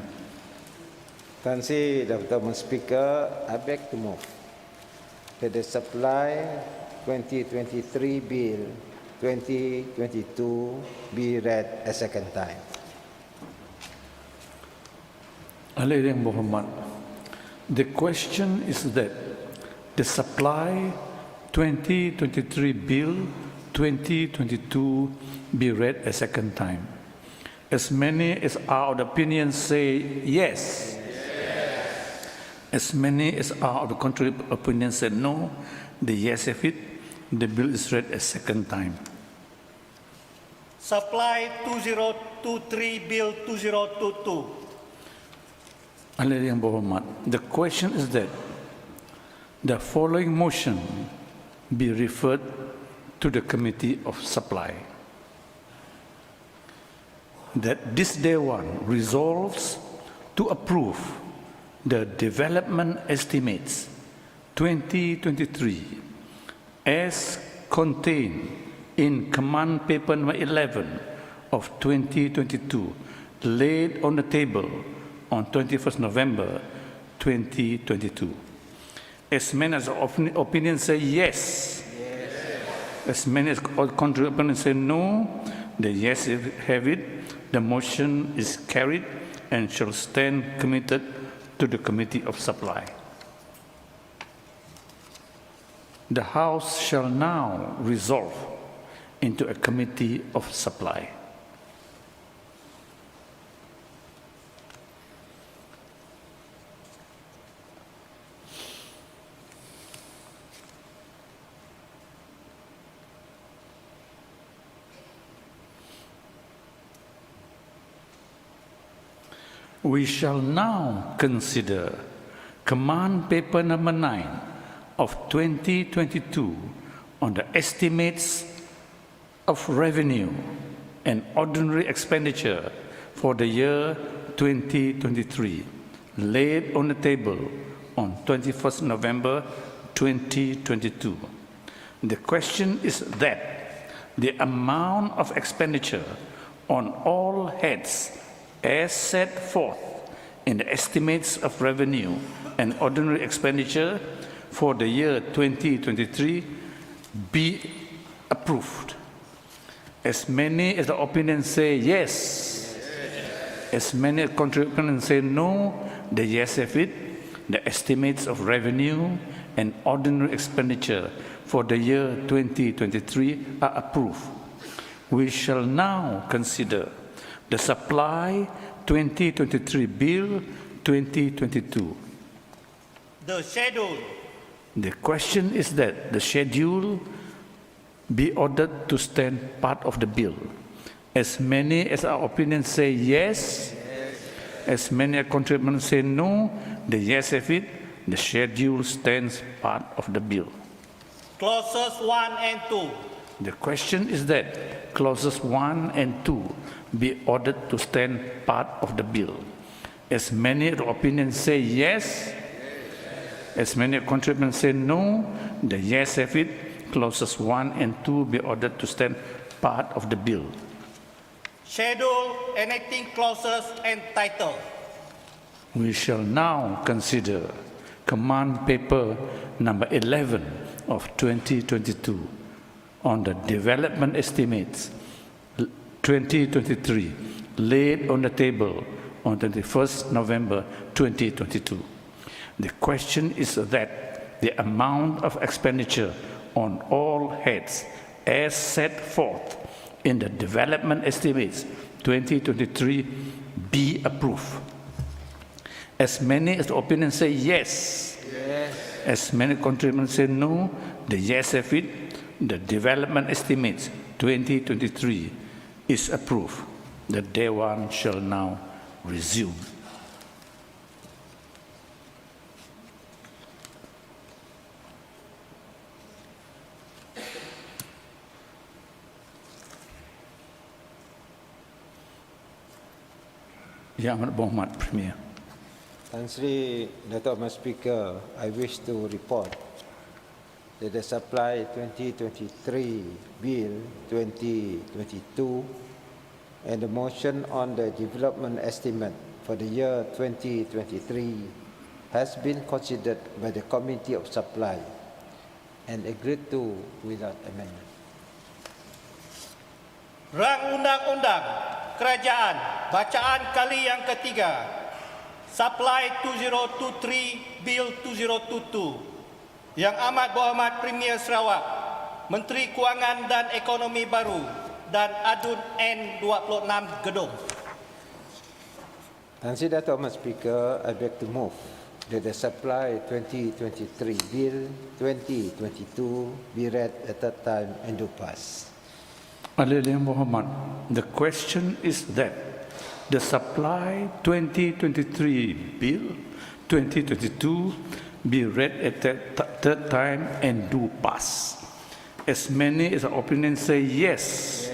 Terima kasih, Dr. Speaker. I beg to move that the Supply 2023 Bill 2022 be read a second time. Ahli yang berhormat, the question is that the Supply 2023 Bill 2022 be read a second time. As many as are of the opinion say yes. As many as are of the contrary opinion say no. The yes of it, the bill is read a second time. Supply 2023 Bill 2022. Ahli yang berhormat, the question is that the following motion be referred to the Committee of Supply. That this day one resolves to approve the development estimates 2023 as contained in Command Paper No. 11 of 2022 laid on the table on 21st November 2022. As many as opinions say yes. As many as contrary opinions say no, the yes have it. The motion is carried and shall stand committed to the Committee of Supply. The House shall now resolve into a Committee of Supply. We shall now consider Command Paper No. 9 of 2022 on the estimates of revenue and ordinary expenditure for the year 2023, laid on the table on 21st November 2022. The question is that the amount of expenditure on all heads as set forth in the estimates of revenue and ordinary expenditure for the year 2023 be approved. As many as the opinions say yes, as many as contrary opinions say no, the yes of it, the estimates of revenue and ordinary expenditure for the year 2023 are approved. We shall now consider the Supply 2023 Bill 2022. The schedule. The question is that the schedule be ordered to stand part of the bill. As many as our opinions say yes, as many as contributors say no, the yes of it, the schedule stands part of the bill. Clauses 1 and 2. The question is that clauses 1 and 2 be ordered to stand part of the bill. As many of the opinions say yes, As many contributors say no, the yes have it. Clauses 1 and 2 be ordered to stand part of the bill. Schedule, enacting clauses and title. We shall now consider Command Paper number 11 of 2022 on the development estimates 2023 laid on the table on 21st November 2022. The question is that the amount of expenditure on all heads as set forth in the development estimates 2023 be approved. As many as the opinions say yes, as many contributors say no, the yes have it. The development estimates 2023 is approved. The day one shall now resume. Yang Amat Berhormat Premier. Tan Sri Dato' Ahmad Speaker, I wish to report that the Supply 2023 Bill 2022 and the motion on the development estimate for the year 2023 has been considered by the Committee of Supply and agreed to without amendment. Rang Undang-Undang Kerajaan bacaan kali yang ketiga. Supply 2023 Bill 2022 Yang Amat Berhormat Premier Sarawak, Menteri Kewangan dan Ekonomi Baru dan ADUN N26 Gedong. Tan Sri Dato' Ahmad Speaker, I beg to move that the Supply 2023 Bill 2022 be read a third time and do pass. Yang Berhormat, the question is that the Supply 2023 Bill 2022 be read a third time and do pass. As many as the opinions say yes,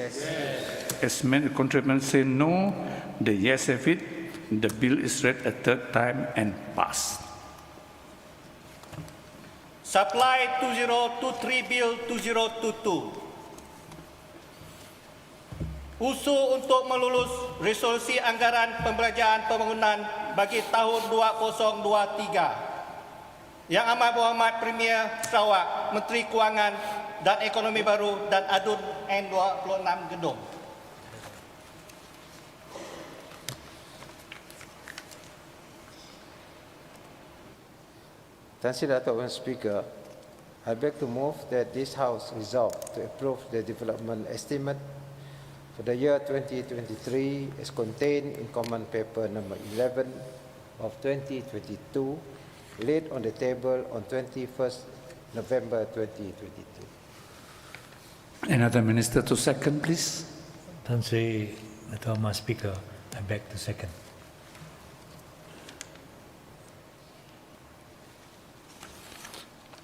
as many contributors say no, the yes have it. The bill is read a third time and passed. Supply 2023 Bill 2022 usul untuk melulus resolusi anggaran pembelanjaan pembangunan bagi tahun 2023. Yang Amat Berhormat Premier Sarawak, Menteri Kewangan dan Ekonomi Baru dan ADUN N26 Gedong. Tan Sri Dato' Ahmad Speaker, I beg to move that this House resolve to approve the development estimate for the year 2023 is contained in Command Paper number 11 of 2022, laid on the table on 21st November 2022. Another minister to second, please. Tan Sri Dato' Ahmad Speaker, I beg to second.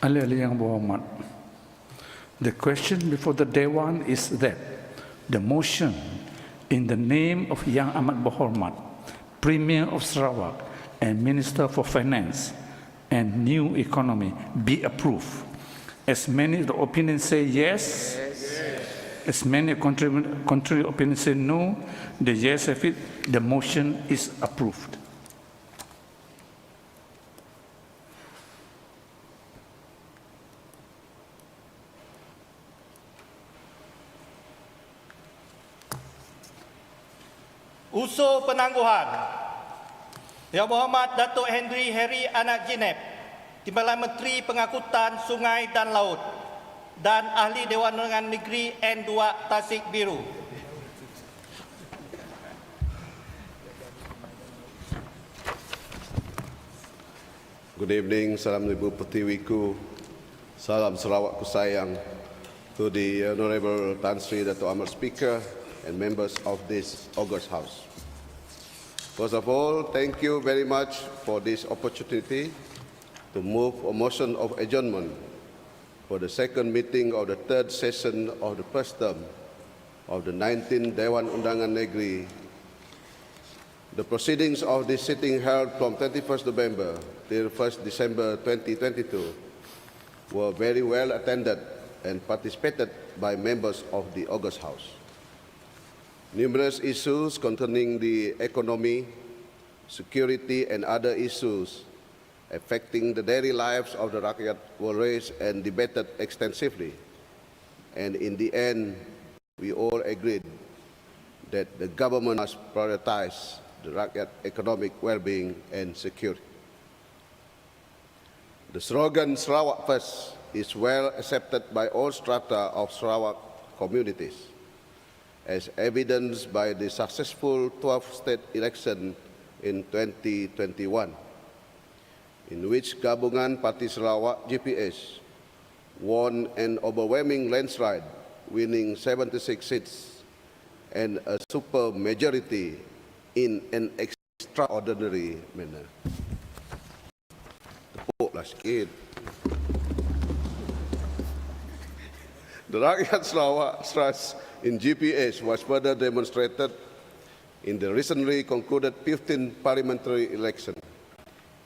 Ahli-ahli yang berhormat, the question before the Dewan is that the motion in the name of Yang Amat Berhormat, Premier of Sarawak and Minister for Finance and New Economy be approved. As many of the opinions say yes, as many contrary opinions say no, the yes have it, the motion is approved. Usul penangguhan. Yang Berhormat Datuk Henry Harry Anak Jinep, Timbalan Menteri Pengangkutan Sungai dan Laut dan Ahli Dewan Undangan Negeri N2 Tasik Biru. Good evening, salam Ibu Pertiwiku, salam Sarawak ku sayang, to the Honorable Tan Sri Dato' Ahmad Speaker and members of this august House. First of all, thank you very much for this opportunity to move a motion of adjournment for the second meeting of the third session of the first term of the 19th Dewan Undangan Negeri The proceedings of this sitting held from 21st November till 1st December 2022 were very well attended and participated by members of the August House. Numerous issues concerning the economy, security and other issues affecting the daily lives of the rakyat were raised and debated extensively. And in the end, we all agreed that the government must prioritize the rakyat economic well-being and security. The slogan Sarawak First is well accepted by all strata of Sarawak communities, as evidenced by the successful 12th state election in 2021, in which Gabungan Parti Sarawak (GPS) won an overwhelming landslide, winning 76 seats and a super majority in an extraordinary manner. Tepuklah sikit. The rakyat Sarawak's trust in GPS was further demonstrated in the recently concluded 15th parliamentary election,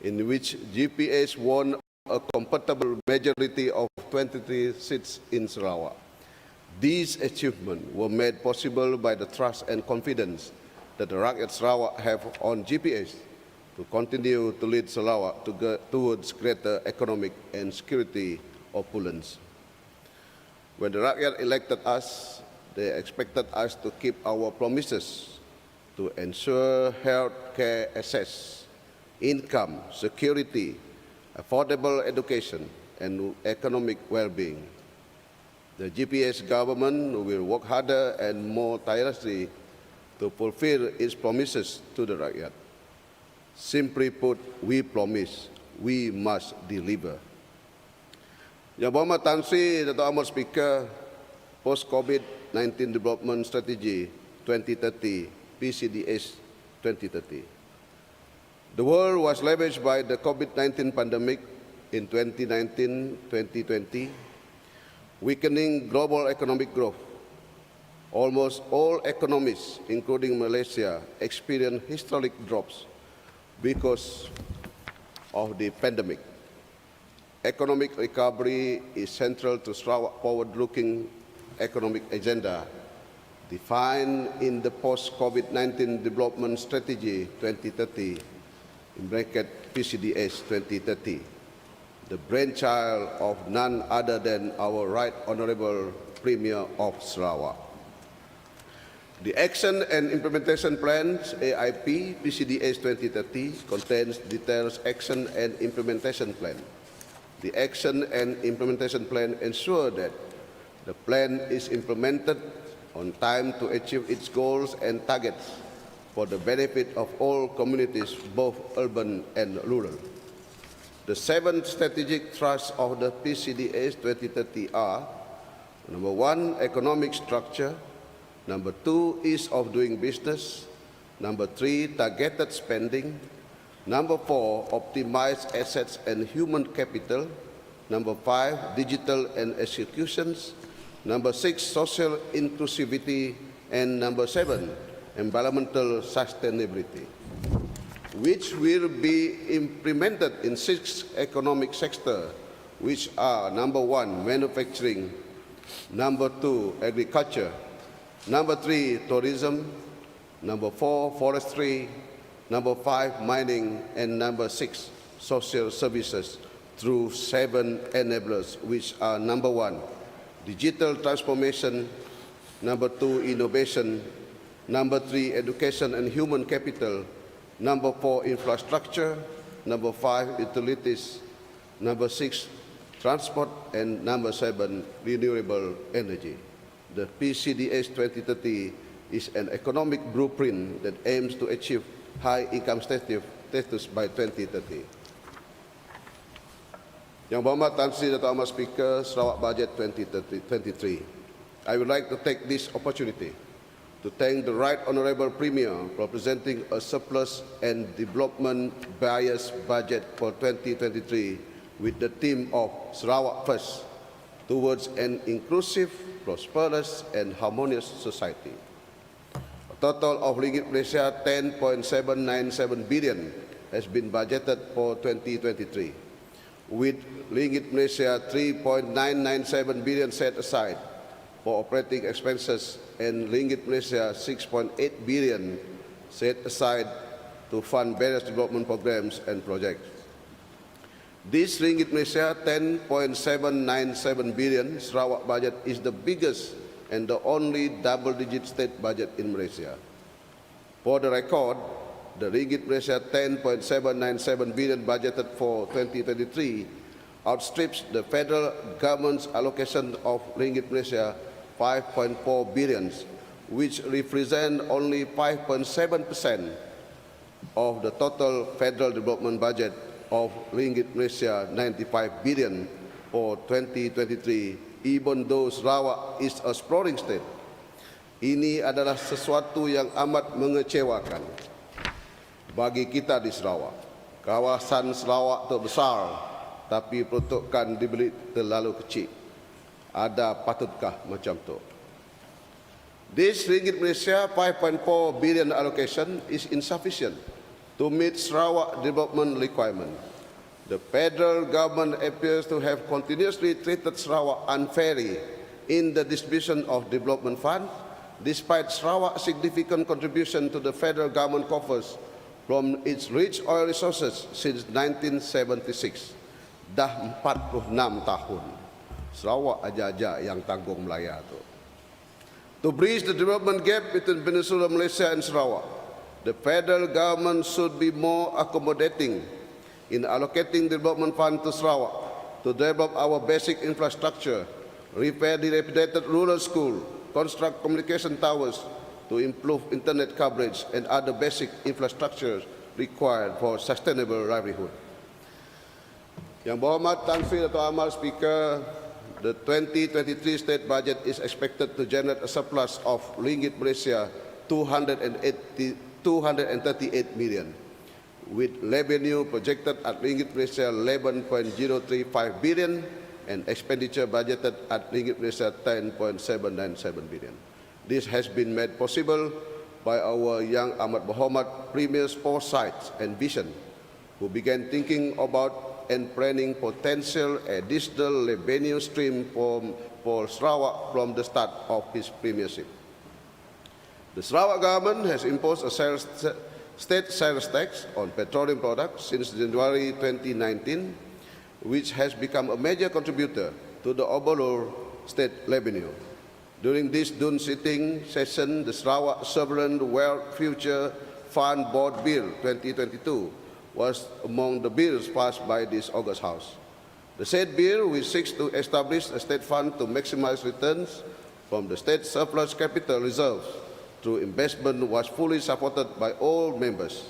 in which GPS won a comfortable majority of 23 seats in Sarawak. These achievements were made possible by the trust and confidence that the rakyat Sarawak have on GPS to continue to lead Sarawak towards greater economic and security opulence. When the rakyat elected us, they expected us to keep our promises to ensure health care access, income, security, affordable education, and economic well-being. The GPS government will work harder and more tirelessly to fulfill its promises to the rakyat. Simply put, we promise, we must deliver. Yang Berhormat Tan Sri Dato' Amir Speaker, Post-COVID-19 Development Strategy 2030, PCDS 2030. The world was ravaged by the COVID-19 pandemic in 2019-2020, weakening global economic growth. Almost all economies, including Malaysia, experienced historic drops because of the pandemic. Economic recovery is central to Sarawak's forward-looking economic agenda, defined in the Post-COVID-19 Development Strategy 2030, in bracket PCDS 2030, the brainchild of none other than our Right Honourable Premier of Sarawak. The Action and Implementation Plans, AIP, PCDS 2030, contains detailed Action and Implementation Plan. The Action and Implementation Plan ensures that the plan is implemented on time to achieve its goals and targets for the benefit of all communities, both urban and rural. The 7 strategic thrusts of the PCDS 2030 are: number 1, economic structure; number 2, ease of doing business; number 3, targeted spending; number 4, optimized assets and human capital; number 5, digital and executions; number 6, social inclusivity; and number 7, environmental sustainability, which will be implemented in 6 economic sectors, which are: number 1, manufacturing; number 2, agriculture; number 3, tourism; number 4, forestry; number 5, mining; and number 6, social services, through 7 enablers, which are: number 1, digital transformation; number 2, innovation; number 3, education and human capital; number 4, infrastructure; number 5, utilities; number 6, transport; and number 7, renewable energy. The PCDS 2030 is an economic blueprint that aims to achieve high income status by 2030. Yang Berhormat Tan Sri Dato' Amir Speaker, Sarawak Budget 2023. I would like to take this opportunity to thank the Right Honourable Premier for presenting a surplus and development-biased budget for 2023 with the theme of Sarawak First, towards an inclusive, prosperous and harmonious society. total of ringgit Malaysia 10.797 billion has been budgeted for 2023, with ringgit Malaysia 3.997 billion set aside for operating expenses and ringgit Malaysia 6.8 billion set aside to fund various development programs and projects. This ringgit Malaysia 10.797 billion Sarawak budget is the biggest and the only double-digit state budget in Malaysia. For the record, the ringgit Malaysia 10.797 billion budgeted for 2023 outstrips the federal government's allocation of ringgit Malaysia 5.4 billion, which represent only 5.7% of the total federal development budget of ringgit Malaysia 95 billion for 2023. Even though Sarawak is a exploring state, ini adalah sesuatu yang amat mengecewakan bagi kita di Sarawak. Kawasan Sarawak itu besar, tapi peruntukan diberi terlalu kecil. Ada patutkah macam tu? This ringgit Malaysia 5.4 billion allocation is insufficient to meet Sarawak development requirement. The federal government appears to have continuously treated Sarawak unfairly in the distribution of development funds, despite Sarawak's significant contribution to the federal government coffers from its rich oil resources since 1976. Dah 46 tahun. Sarawak aja-aja yang tanggung Melaya tu. To bridge the development gap between Peninsula Malaysia and Sarawak, the federal government should be more accommodating in allocating development funds to Sarawak to develop our basic infrastructure, repair dilapidated rural schools, construct communication towers to improve internet coverage and other basic infrastructure required for sustainable livelihood. Yang berhormat Tan Sri Dato' Amar Speaker, the 2023 state budget is expected to generate a surplus of ringgit Malaysia 238 million. With revenue projected at ringgit Malaysia 11.035 billion and expenditure budgeted at ringgit Malaysia 10.797 billion. This has been made possible by our young Amat Berhormat Premier's foresight and vision, who began thinking about and planning potential additional revenue stream for Sarawak from the start of his premiership. The Sarawak government has imposed a state sales tax on petroleum products since January 2019, which has become a major contributor to the overall state revenue. During this DUN sitting session, the Sarawak Sovereign Wealth Future Fund Board Bill 2022 was among the bills passed by this August House. The said bill, which seeks to establish a state fund to maximize returns from the state surplus capital reserves through investment, was fully supported by all members.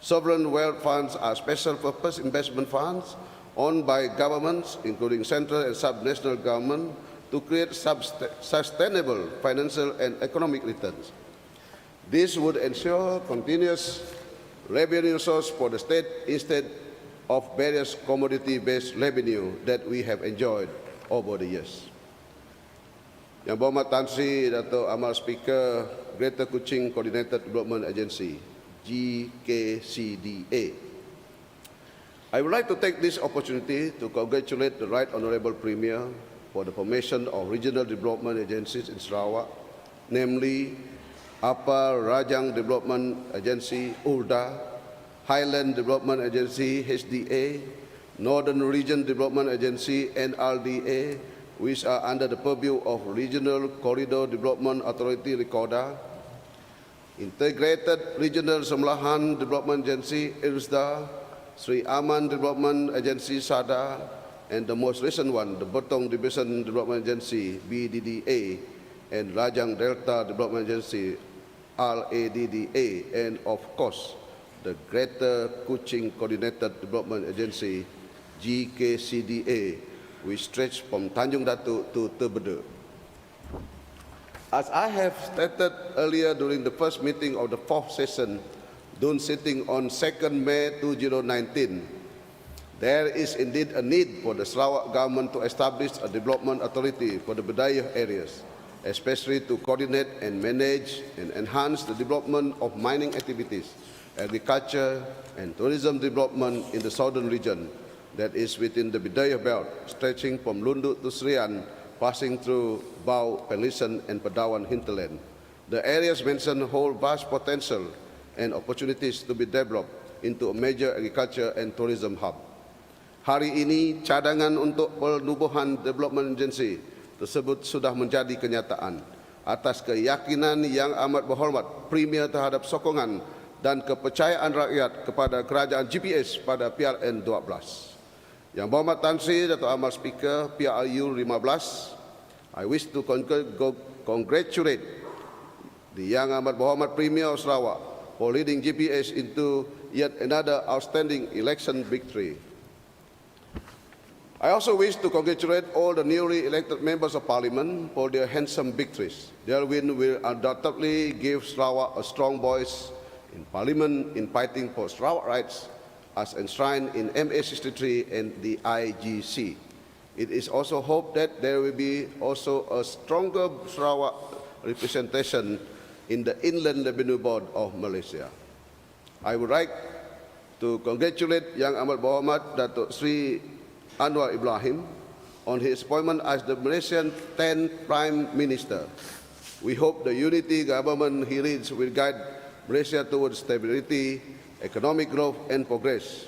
Sovereign wealth funds are special purpose investment funds owned by governments, including central and subnational government, to create sustainable financial and economic returns. This would ensure continuous revenue source for the state instead of various commodity-based revenue that we have enjoyed over the years. Yang berhormat Tan Sri Dato' Amar Speaker, Greater Kuching Coordinated Development Agency, GKCDA. I would like to take this opportunity to congratulate the Right Honourable Premier for the formation of regional development agencies in Sarawak, namely Upper Rajang Development Agency, URDA, Highland Development Agency, HDA, Northern Region Development Agency, NRDA, which are under the purview of Regional Corridor Development Authority, RICODA, Integrated Regional Semlahan Development Agency, IRSDA, Sri Aman Development Agency, SADA, and the most recent one, the Betong Division Development Agency, BDDA, and Rajang Delta Development Agency, RADDA, and of course, the Greater Kuching Coordinated Development Agency, GKCDA, which stretch from Tanjung Datuk to Terbeda. As I have stated earlier during the first meeting of the fourth session, DUN sitting on 2nd May 2019, there is indeed a need for the Sarawak government to establish a development authority for the Bedayah areas, especially to coordinate and manage and enhance the development of mining activities, agriculture and tourism development in the southern region that is within the Bidayuh Belt, stretching from Lundut to Serian, passing through Bau, Penlisan and Pedawan hinterland. The areas mentioned hold vast potential and opportunities to be developed into a major agriculture and tourism hub. Hari ini, cadangan untuk penubuhan Development Agency tersebut sudah menjadi kenyataan atas keyakinan yang amat berhormat Premier terhadap sokongan dan kepercayaan rakyat kepada kerajaan GPS pada PRN 12. Yang berhormat Tan Sri Dato' Amal Speaker PRU 15, I wish to congratulate the Yang Amat Berhormat Premier of Sarawak for leading GPS into yet another outstanding election victory. I also wish to congratulate all the newly elected members of Parliament for their handsome victories. Their win will undoubtedly give Sarawak a strong voice in Parliament in fighting for Sarawak rights as enshrined in MA 63 and the IGC. It is also hoped that there will be also a stronger Sarawak representation in the Inland Revenue Board of Malaysia. I would like to congratulate Yang Amat Berhormat Datuk Sri Anwar Ibrahim on his appointment as the Malaysian 10th Prime Minister. We hope the unity government he leads will guide Malaysia towards stability, economic growth and progress.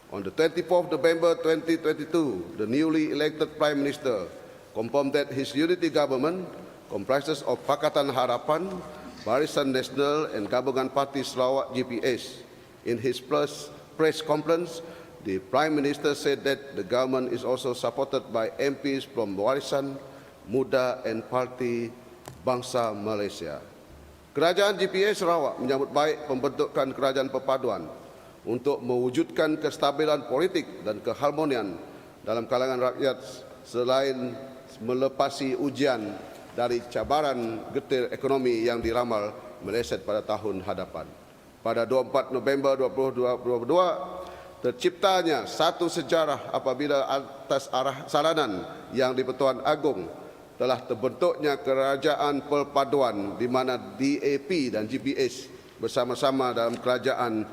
On the 24th November 2022, the newly elected Prime Minister confirmed that his unity government comprises of Pakatan Harapan, Barisan Nasional and Gabungan Parti Sarawak GPS. In his press conference, the Prime Minister said that the government is also supported by MPs from Warisan, Muda and Parti Bangsa Malaysia. Kerajaan GPS Sarawak menyambut baik pembentukan kerajaan perpaduan untuk mewujudkan kestabilan politik dan keharmonian dalam kalangan rakyat selain melepasi ujian dari cabaran getir ekonomi yang diramal meleset pada tahun hadapan. Pada 24 November 2022, terciptanya satu sejarah apabila atas arah saranan yang di-Pertuan Agong telah terbentuknya kerajaan perpaduan di mana DAP dan GPS bersama-sama dalam kerajaan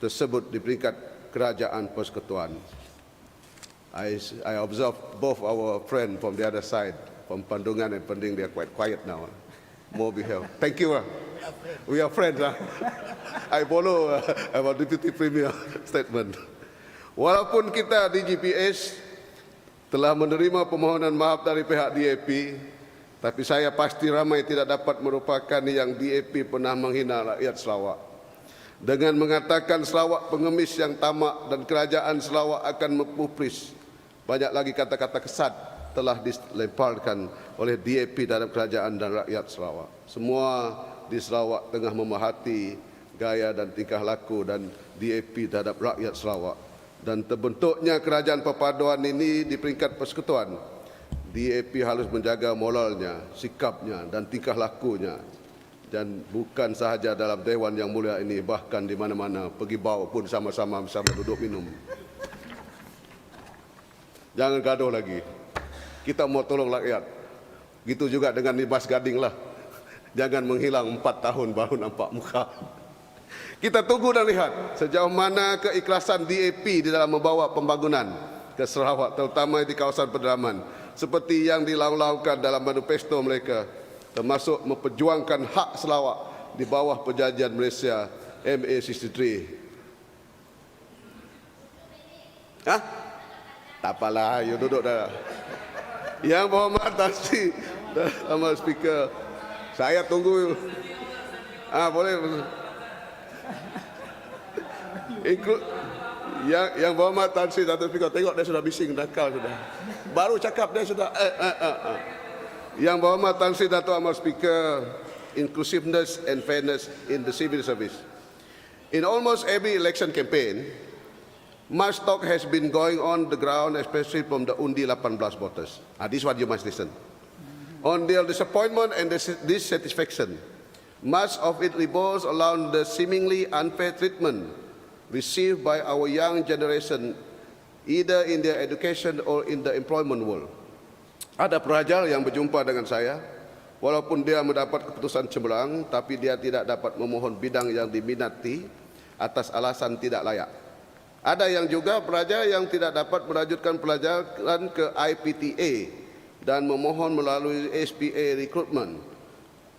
tersebut di peringkat kerajaan persekutuan. I observe both our friends from the other side, from Pandungan and Pending, they are quite quiet now. More behave. Thank you. We are friends. I follow our Deputy Premier statement. Walaupun kita di GPS telah menerima permohonan maaf dari pihak DAP, tapi saya pasti ramai tidak dapat merupakan yang DAP pernah menghina rakyat Sarawak. Dengan mengatakan Sarawak pengemis yang tamak dan kerajaan Sarawak akan mempupris, banyak lagi kata-kata kesat telah dilemparkan oleh DAP terhadap kerajaan dan rakyat Sarawak. Semua di Sarawak tengah memerhati gaya dan tingkah laku dan DAP terhadap rakyat Sarawak. Dan terbentuknya kerajaan perpaduan ini di peringkat persekutuan. DAP harus menjaga moralnya, sikapnya dan tingkah lakunya. Dan bukan sahaja dalam Dewan yang mulia ini, bahkan di mana-mana pergi bau pun sama-sama duduk minum. Jangan gaduh lagi. Kita mau tolong rakyat. Gitu juga dengan Nibas Gading lah. Jangan menghilang 4 tahun baru nampak muka. Kita tunggu dan lihat sejauh mana keikhlasan DAP di dalam membawa pembangunan ke Sarawak, terutama di kawasan pedalaman, seperti yang dilaung-laungkan dalam manifesto mereka, termasuk memperjuangkan hak Sarawak di bawah perjanjian Malaysia MA 63. Hah? Tak apalah, you duduk dah. Yang berhormat Tan Sri Amal Speaker, saya tunggu. Boleh. Yang berhormat Tan Sri Dato' Speaker, tengok dia sudah bising nakal sudah. Baru cakap dia sudah. Yang berhormat Tan Sri Dato' Amal Speaker, inclusiveness and fairness in the civil service. In almost every election campaign, much talk has been going on the ground, especially from the Undi 18 voters. This is what you must listen. On their disappointment and dissatisfaction, much of it revolves around the seemingly unfair treatment received by our young generation, either in their education or in the employment world. Ada pelajar yang berjumpa dengan saya Walaupun dia mendapat keputusan cemerlang, tapi dia tidak dapat memohon bidang yang diminati atas alasan tidak layak. Ada yang juga pelajar yang tidak dapat melanjutkan pelajaran ke IPTA dan memohon melalui SPA recruitment,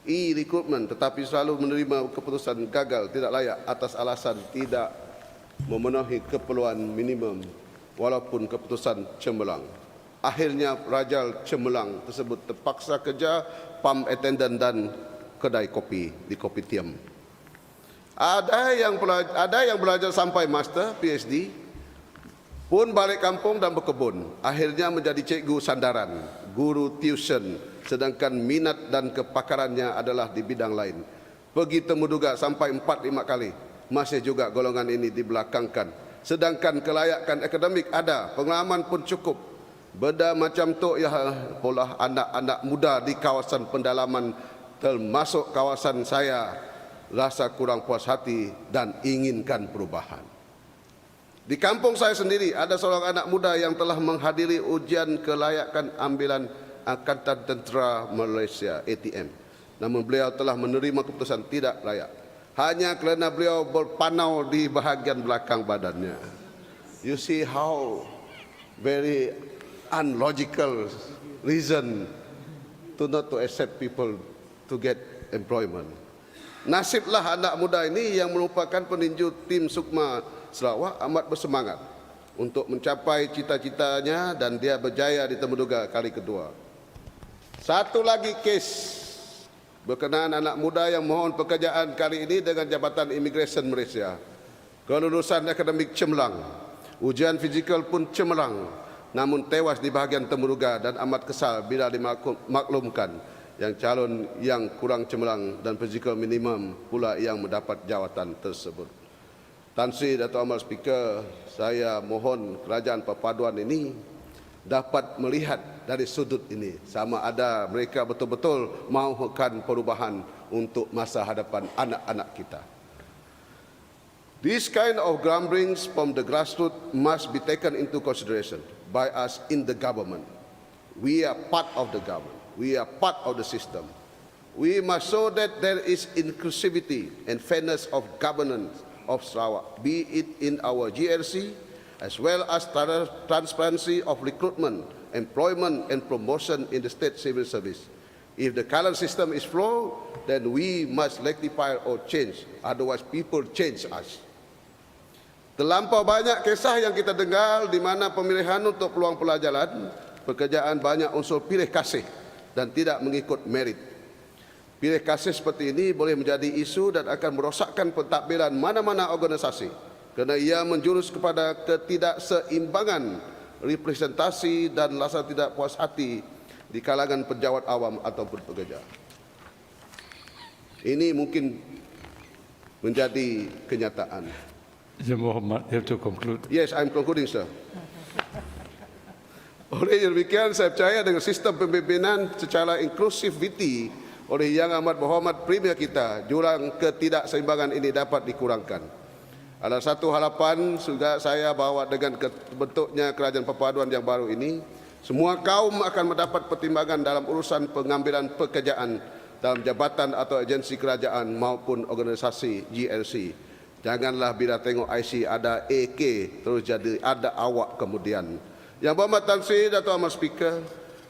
e-recruitment, tetapi selalu menerima keputusan gagal tidak layak atas alasan tidak memenuhi keperluan minimum walaupun keputusan cemerlang. Akhirnya pelajar cemerlang tersebut terpaksa kerja pump attendant dan kedai kopi di Kopitiam. Ada yang belajar sampai master PhD pun balik kampung dan berkebun. Akhirnya menjadi cikgu sandaran, guru tuition, sedangkan minat dan kepakarannya adalah di bidang lain. Pergi temuduga sampai 4-5 kali, masih juga golongan ini dibelakangkan. Sedangkan kelayakan akademik ada, pengalaman pun cukup. Benda macam tu ya pola anak-anak muda di kawasan pendalaman termasuk kawasan saya rasa kurang puas hati dan inginkan perubahan. Di kampung saya sendiri ada seorang anak muda yang telah menghadiri ujian kelayakan ambilan Angkatan Tentera Malaysia ATM. Namun beliau telah menerima keputusan tidak layak hanya kerana beliau berpanau di bahagian belakang badannya. You see how very unlogical reason to not to accept people to get employment. Nasiblah anak muda ini yang merupakan peninju tim Sukma Sarawak amat bersemangat untuk mencapai cita-citanya dan dia berjaya di Temuduga kali kedua. Satu lagi kes berkenaan anak muda yang mohon pekerjaan kali ini dengan Jabatan Imigresen Malaysia. Kelulusan akademik cemerlang, ujian fizikal pun cemerlang, namun tewas di bahagian Temuduga dan amat kesal bila dimaklumkan yang calon yang kurang cemerlang dan fizikal minimum pula yang mendapat jawatan tersebut. Tan Sri Dato' Amal Speaker, saya mohon kerajaan perpaduan ini dapat melihat dari sudut ini sama ada mereka betul-betul mahukan perubahan untuk masa hadapan anak-anak kita. This kind of grumblings from the grassroots must be taken into consideration by us in the government. We are part of the government. We are part of the system. We must show that there is inclusivity and fairness of governance of Sarawak, be it in our GRC, as well as transparency of recruitment, employment and promotion in the state civil service. If the current system is flawed, then we must rectify or change. Otherwise, people change us. Terlampau banyak kisah yang kita dengar di mana pemilihan untuk peluang pelajaran, pekerjaan banyak unsur pilih kasih dan tidak mengikut merit. Pilih kasih seperti ini boleh menjadi isu dan akan merosakkan pentadbiran mana-mana organisasi kerana ia menjurus kepada ketidakseimbangan representasi dan rasa tidak puas hati di kalangan pejabat awam ataupun pekerja. Ini mungkin menjadi kenyataan. Ya Muhammad, you have to conclude. Yes, I'm concluding, sir. Oleh demikian, saya percaya dengan sistem pemimpinan secara inklusiviti oleh Yang Amat Berhormat Premier kita, jurang ketidakseimbangan ini dapat dikurangkan. Ada satu harapan juga saya bahawa dengan bentuknya kerajaan perpaduan yang baru ini, semua kaum akan mendapat pertimbangan dalam urusan pengambilan pekerjaan dalam jabatan atau agensi kerajaan maupun organisasi GLC. Janganlah bila tengok IC ada AK terus jadi ada awak kemudian. Yang Berhormat Tan Sri Dato' Amal Speaker,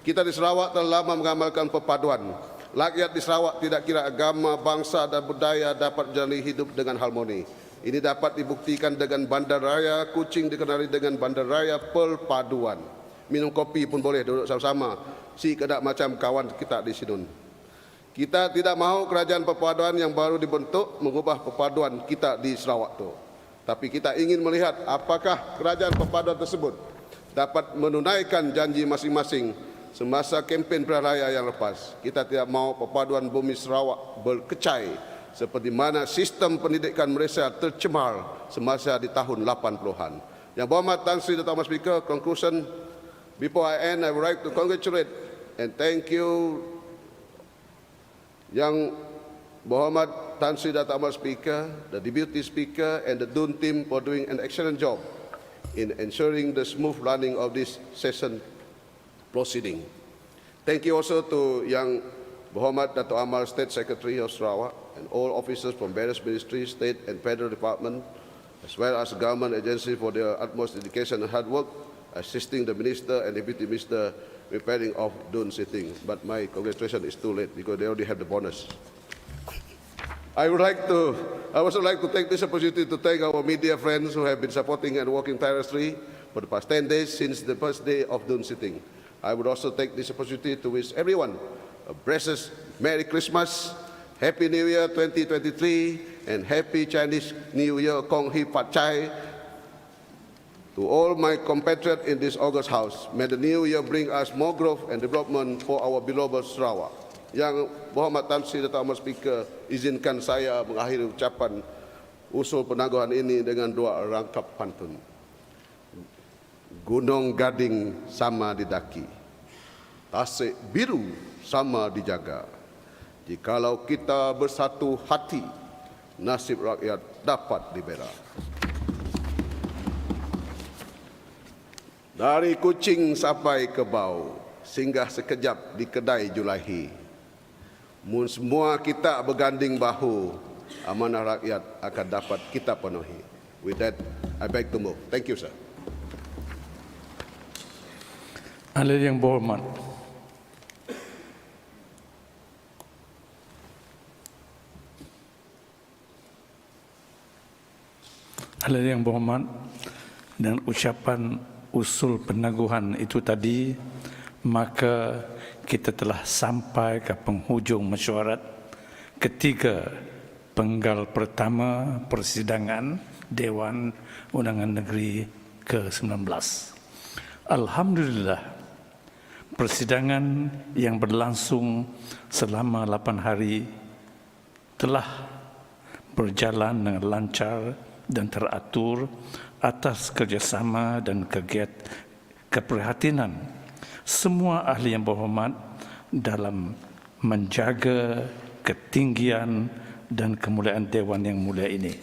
kita di Sarawak telah lama mengamalkan perpaduan. Rakyat di Sarawak tidak kira agama, bangsa dan budaya dapat jalani hidup dengan harmoni. Ini dapat dibuktikan dengan bandaraya Kuching dikenali dengan bandaraya perpaduan. Minum kopi pun boleh duduk sama-sama. Si kedak macam kawan kita di sini. Kita tidak mahu kerajaan perpaduan yang baru dibentuk mengubah perpaduan kita di Sarawak tu. Tapi kita ingin melihat apakah kerajaan perpaduan tersebut dapat menunaikan janji masing-masing semasa kempen pilihan raya yang lepas. Kita tidak mahu perpaduan bumi Sarawak berkecai seperti mana sistem pendidikan Malaysia tercemar semasa di tahun 80-an. Yang Berhormat Tan Sri Dato' Amal Speaker, conclusion, before I end, I would like to congratulate and thank you Yang Berhormat Tan Sri Dato' Amal Speaker, the Deputy Speaker and the DUN team for doing an excellent job in ensuring the smooth running of this session proceeding. Thank you also to Yang Berhormat Dato' Amar, State Secretary of Sarawak, and all officers from various ministries, state and federal departments, as well as government agencies for their utmost dedication and hard work, assisting the Minister and Deputy Minister preparing of DUN sitting. But my congratulations is too late because they already have the bonus. I would also like to take this opportunity to thank our media friends who have been supporting and working tirelessly for the past 10 days since the first day of DUN sitting. I would also take this opportunity to wish everyone a blessed Merry Christmas, Happy New Year 2023, and Happy Chinese New Year Kong Hee Pat Chai. To all my compatriots in this August House, may the new year bring us more growth and development for our beloved Sarawak. Yang Berhormat Tan Sri Dato' Amar Speaker, izinkan saya mengakhiri ucapan usul penangguhan ini dengan dua rangkap pantun. Gunung Gading sama didaki, Tasik Biru sama dijaga. Jikalau kita bersatu hati, nasib rakyat dapat dibela. Dari Kuching sampai ke Bau, singgah sekejap di kedai Julaihi. Mun semua kita berganding bahu, amanah rakyat akan dapat kita penuhi. With that, I beg to move. Thank you, sir. Ahli yang berhormat, dengan ucapan usul penangguhan itu tadi, maka kita telah sampai ke penghujung mesyuarat ketiga Penggal Pertama Persidangan Dewan Undangan Negeri ke-19. Alhamdulillah, persidangan yang berlangsung selama 8 hari telah berjalan dengan lancar dan teratur atas kerjasama dan keprihatinan semua ahli yang berhormat dalam menjaga ketinggian dan kemuliaan Dewan yang mulia ini.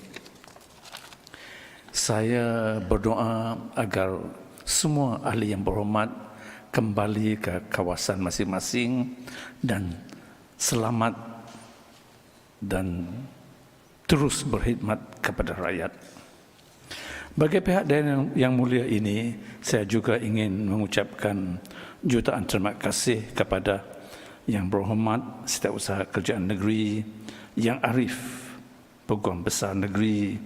Saya berdoa agar semua ahli yang berhormat kembali ke kawasan masing-masing dan selamat dan terus berkhidmat kepada rakyat. Bagi pihak Dewan yang mulia ini, saya juga ingin mengucapkan jutaan terima kasih kepada Yang Berhormat Setiausaha Kerajaan Negeri, Yang Arif Peguam Besar Negeri,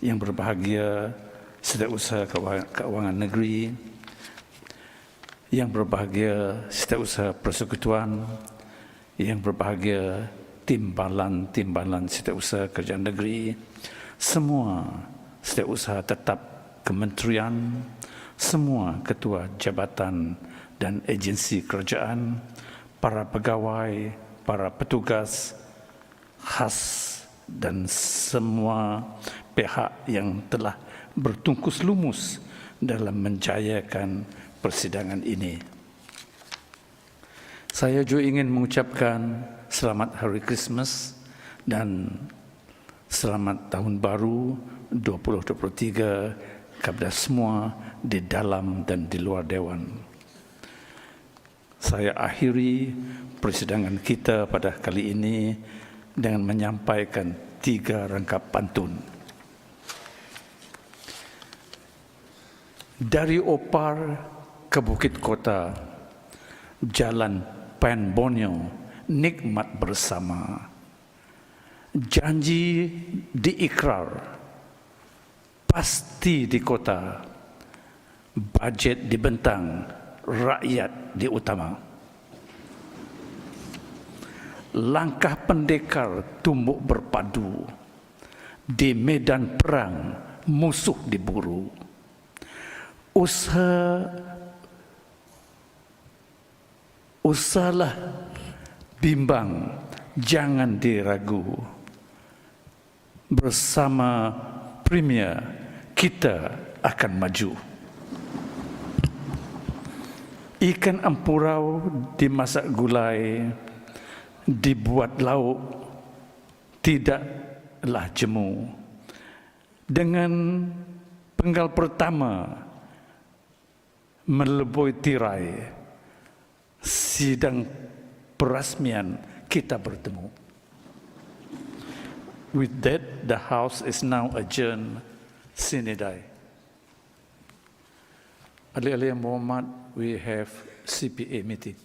Yang Berbahagia Setiausaha Keuangan Negeri, Yang Berbahagia Setiausaha Persekutuan, Yang Berbahagia Timbalan Setiausaha Kerajaan Negeri, semua setiausaha tetap kementerian, semua ketua jabatan dan agensi kerajaan, para pegawai, para petugas khas dan semua pihak yang telah bertungkus lumus dalam menjayakan persidangan ini. Saya juga ingin mengucapkan selamat Hari Christmas dan selamat Tahun Baru 2023 kepada semua di dalam dan di luar Dewan. Saya akhiri persidangan kita pada kali ini dengan menyampaikan 3 rangkap pantun. Dari Opar ke Bukit Kota, jalan Pan Borneo, nikmat bersama. Janji diikrar, pasti di kota, bajet dibentang, rakyat diutama. Langkah pendekar tumbuk berpadu, di medan perang musuh diburu. Usahalah bimbang, jangan diragu. Bersama Premier kita akan maju. Ikan ampurau dimasak gulai, dibuat lauk, tidaklah jemu. Dengan Penggal Pertama meleboi tirai, sidang perasmian kita bertemu. With that, the House is now adjourned sine die. Ahli-ahli yang berhormat, we have CPA meeting.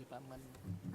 Department